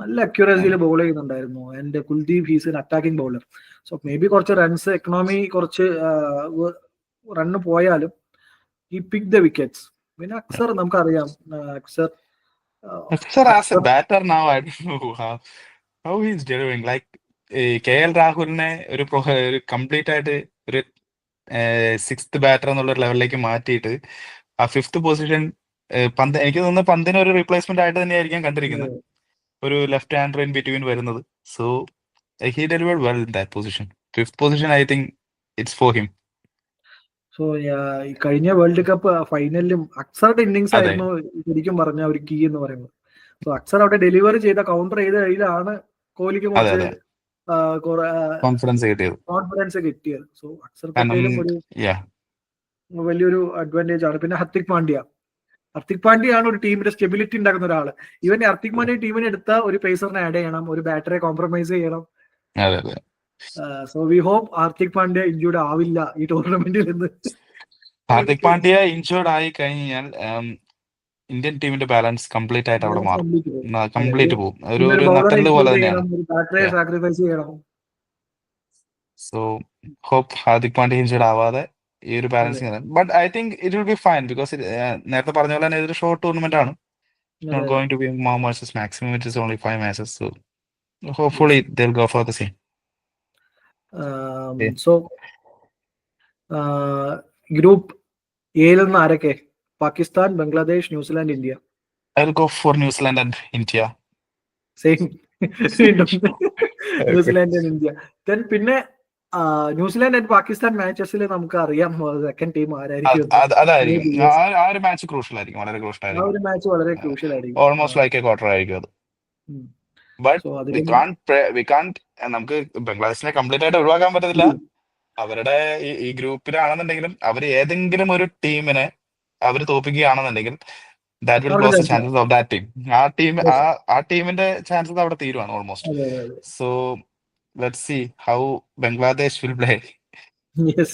നല്ല അക്യുറസിയിൽ ബോൾ ചെയ്യുന്നുണ്ടായിരുന്നു. And Kuldeep he's an attacking bowler. So may be കുറച്ച് റൺസ് എക്കണോമി കുറച്ച് റണ്ണ് പോയാലും ഈ പിക്ക് ദ വിക്കറ്റ്സ്. പിന്നെ അക്സർ നമുക്കറിയാം, Axar as A batter now I don't know how he is delivering. like KL രാഹുലിനെ ഒരു കംപ്ലീറ്റ് ആയിട്ട് ഒരു 6th ബാറ്റർ എന്നുള്ള ലെവലിലേക്ക് മാറ്റിയിട്ട് ആ 5th പൊസിഷൻ എനിക്ക് തോന്നുന്നു പന്തിന് ഒരു റീപ്ലേസ്മെന്റ് ആയിട്ട് തന്നെയായിരിക്കും കണ്ടിരിക്കുന്നത്. ഒരു ലെഫ്റ്റ് ഹാൻഡർ ഇൻ ബിറ്റ്വീൻ വരുന്നത്. So he delivered well in that position. 5th position I think it's for him. So കഴിഞ്ഞ വേൾഡ് കപ്പ് ഫൈനലിലും അക്സറുടെ ഇന്നിങ്സ് ആയിരുന്നു ശരിക്കും പറഞ്ഞ ഒരു കീ എന്ന് പറയുന്നത്. സോ അക്സർ അവിടെ ഡെലിവറി ചെയ്ത കൗണ്ടർ ചെയ്ത കയ്യിലാണ് കോഹ്ലിക്ക് കോൺഫിഡൻസ് കിട്ടിയത്. സോ അക്സർ പട്ടേലും ഒരു വലിയൊരു അഡ്വാൻറ്റേജ് ആണ്. പിന്നെ ഹർദിക് പാണ്ഡ്യയാണ് ഒരു ടീമിന്റെ സ്റ്റെബിലിറ്റി ഉണ്ടാക്കുന്ന ഒരാള്. ഇവൻ ഹർദിക് പാണ്ഡ്യ ടീമിനെ എടുത്ത ഒരു പേസറിനെ ആഡ് ചെയ്യണം, ഒരു ബാറ്ററെ കോംപ്രമൈസ് ചെയ്യണം. So we hope Hardik Pandya injured ആവില്ല ഈ ടൂർണമെന്റിൽ നിന്ന്. ഹാർദിക് പാണ്ഡ്യ ഇഞ്ചുർഡ് ആയി കഴിഞ്ഞാൽ ഇന്ത്യൻ ടീമിന്റെ ബാലൻസ് കംപ്ലീറ്റ് ആയിട്ട് അവിടെ മാറും, കംപ്ലീറ്റ് പോകും. ഒരു നട്ടല് പോലെ തന്നെയാണ്. So hope Hardik Pandya injured ആവാതെ ഈ ഒരു balancing. But I think it will be fine because നേരത്തെ പറഞ്ഞ പോലെ തന്നെ ഇതൊരു ഷോർട്ട് ടൂർണമെന്റ് ആണ്. Not going to be more matches, maximum it is only 5 matches. So hopefully they'll go for the same. So group എയിൽ നിന്ന് ആരൊക്കെ? Pakistan, Bangladesh, New Zealand, India. I'll go for New Zealand and India. Same. New Zealand and India. Then പിന്നെ New Zealand and Pakistan മാച്ചസിൽ നമുക്ക് അറിയാം second team ആരായിരിക്കും. അതായിരിക്കും ആ ഒരു മാച്ച് ക്രൂഷ്യൽ ആയിരിക്കും, വളരെ ക്രൂഷ്യൽ ആയിരിക്കും. ആ ഒരു മാച്ച് വളരെ ക്രൂഷ്യൽ ആയിരിക്കും. ഓൾമോസ്റ്റ് ലൈക്ക് എ ക്വാർട്ടർ ആയിരിക്കും അത്. ബട്ട് വി കാണ്ട് നമുക്ക് ബംഗ്ലാദേശിനെ കംപ്ലീറ്റ് ആയിട്ട് ഒഴിവാക്കാൻ പറ്റത്തില്ല. അവരുടെ ഈ ഗ്രൂപ്പിലാണെന്നുണ്ടെങ്കിലും അവർ ഏതെങ്കിലും ഒരു ടീമിനെ അവർ തോപ്പിക്കുകയാണെന്നുണ്ടെങ്കിൽ that will close the chances of that team. ആ ടീമിന്റെ ചാൻസസ് അവിടെ തീരുവാണ് almost. So let's see how Bangladesh will play Yes.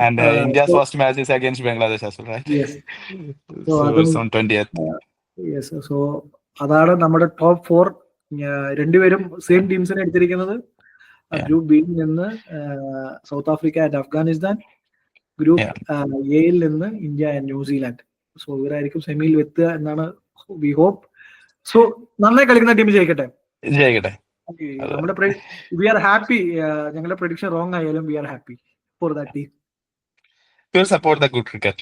And India's So first match is against Bangladesh as well, right? yes. So So അതും it's on 20th. Yes. So അതാണ് നമ്മുടെ top 4. രണ്ടുപേരും same ടീംസിനെ എടുത്തിരിക്കുന്നത്. Yeah. Group ബിയിൽ നിന്ന് south Africa and Afghanistan, group എയിൽ നിന്ന് India and New Zealand. So ഇവരായിരിക്കും സെമിയിൽ എത്തുക എന്നാണ് വി ഹോപ്പ്. സോ നന്നായി കളിക്കുന്ന ടീം ജയിക്കട്ടെ. ജയിക്കട്ടെ. നമ്മുടെ വി ആർ ഹാപ്പി. ഞങ്ങളുടെ പ്രഡിക്ഷൻ റോങ് ആയാലും we are happy for that team. We'll support the good cricket.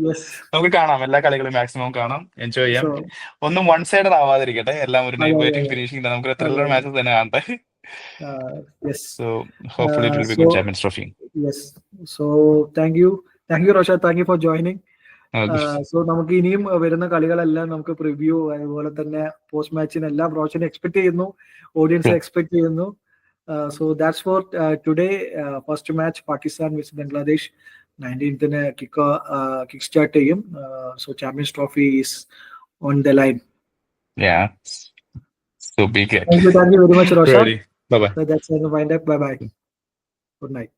Yes. നമുക്ക് കാണാം, എല്ലാ കളികളും മാക്സിമം കാണാം, എൻജോയ് ചെയ്യാം. So ഒന്നും വൺ സൈഡഡ് ആവാതിരിക്കട്ടെ, എല്ലാം ഒരു നൈറ്റ് അതെ, വെയിറ്റിംഗ് അതെ. ഫിനിഷിംഗ്, നമുക്ക് ത്രില്ലർ മാച്ചസ് തന്നെ കാണട്ടെ. Yes. So hopefully it will be So good Champions Trophy. yes. So thank you, Rashad. Thank you for joining. So നമുക്ക് ഇനിയും വരുന്ന കളികളെല്ലാം നമുക്ക് പ്രിവ്യൂ, അതുപോലെ തന്നെ പോസ്റ്റ് മാച്ചിന് എല്ലാം റോഷൻ എക്സ്പെക്ട് ചെയ്യുന്നു, ഓഡിയൻസ് എക്സ്പെക്ട് ചെയ്യുന്നു. So that's for today. First match Pakistan vs Bangladesh 19th kick start ചെയ്യും. So champions trophy is on the line. Yeah. So big. Thank you very much, Rashad. Bye bye. So that's the wind up. Bye bye. Good night.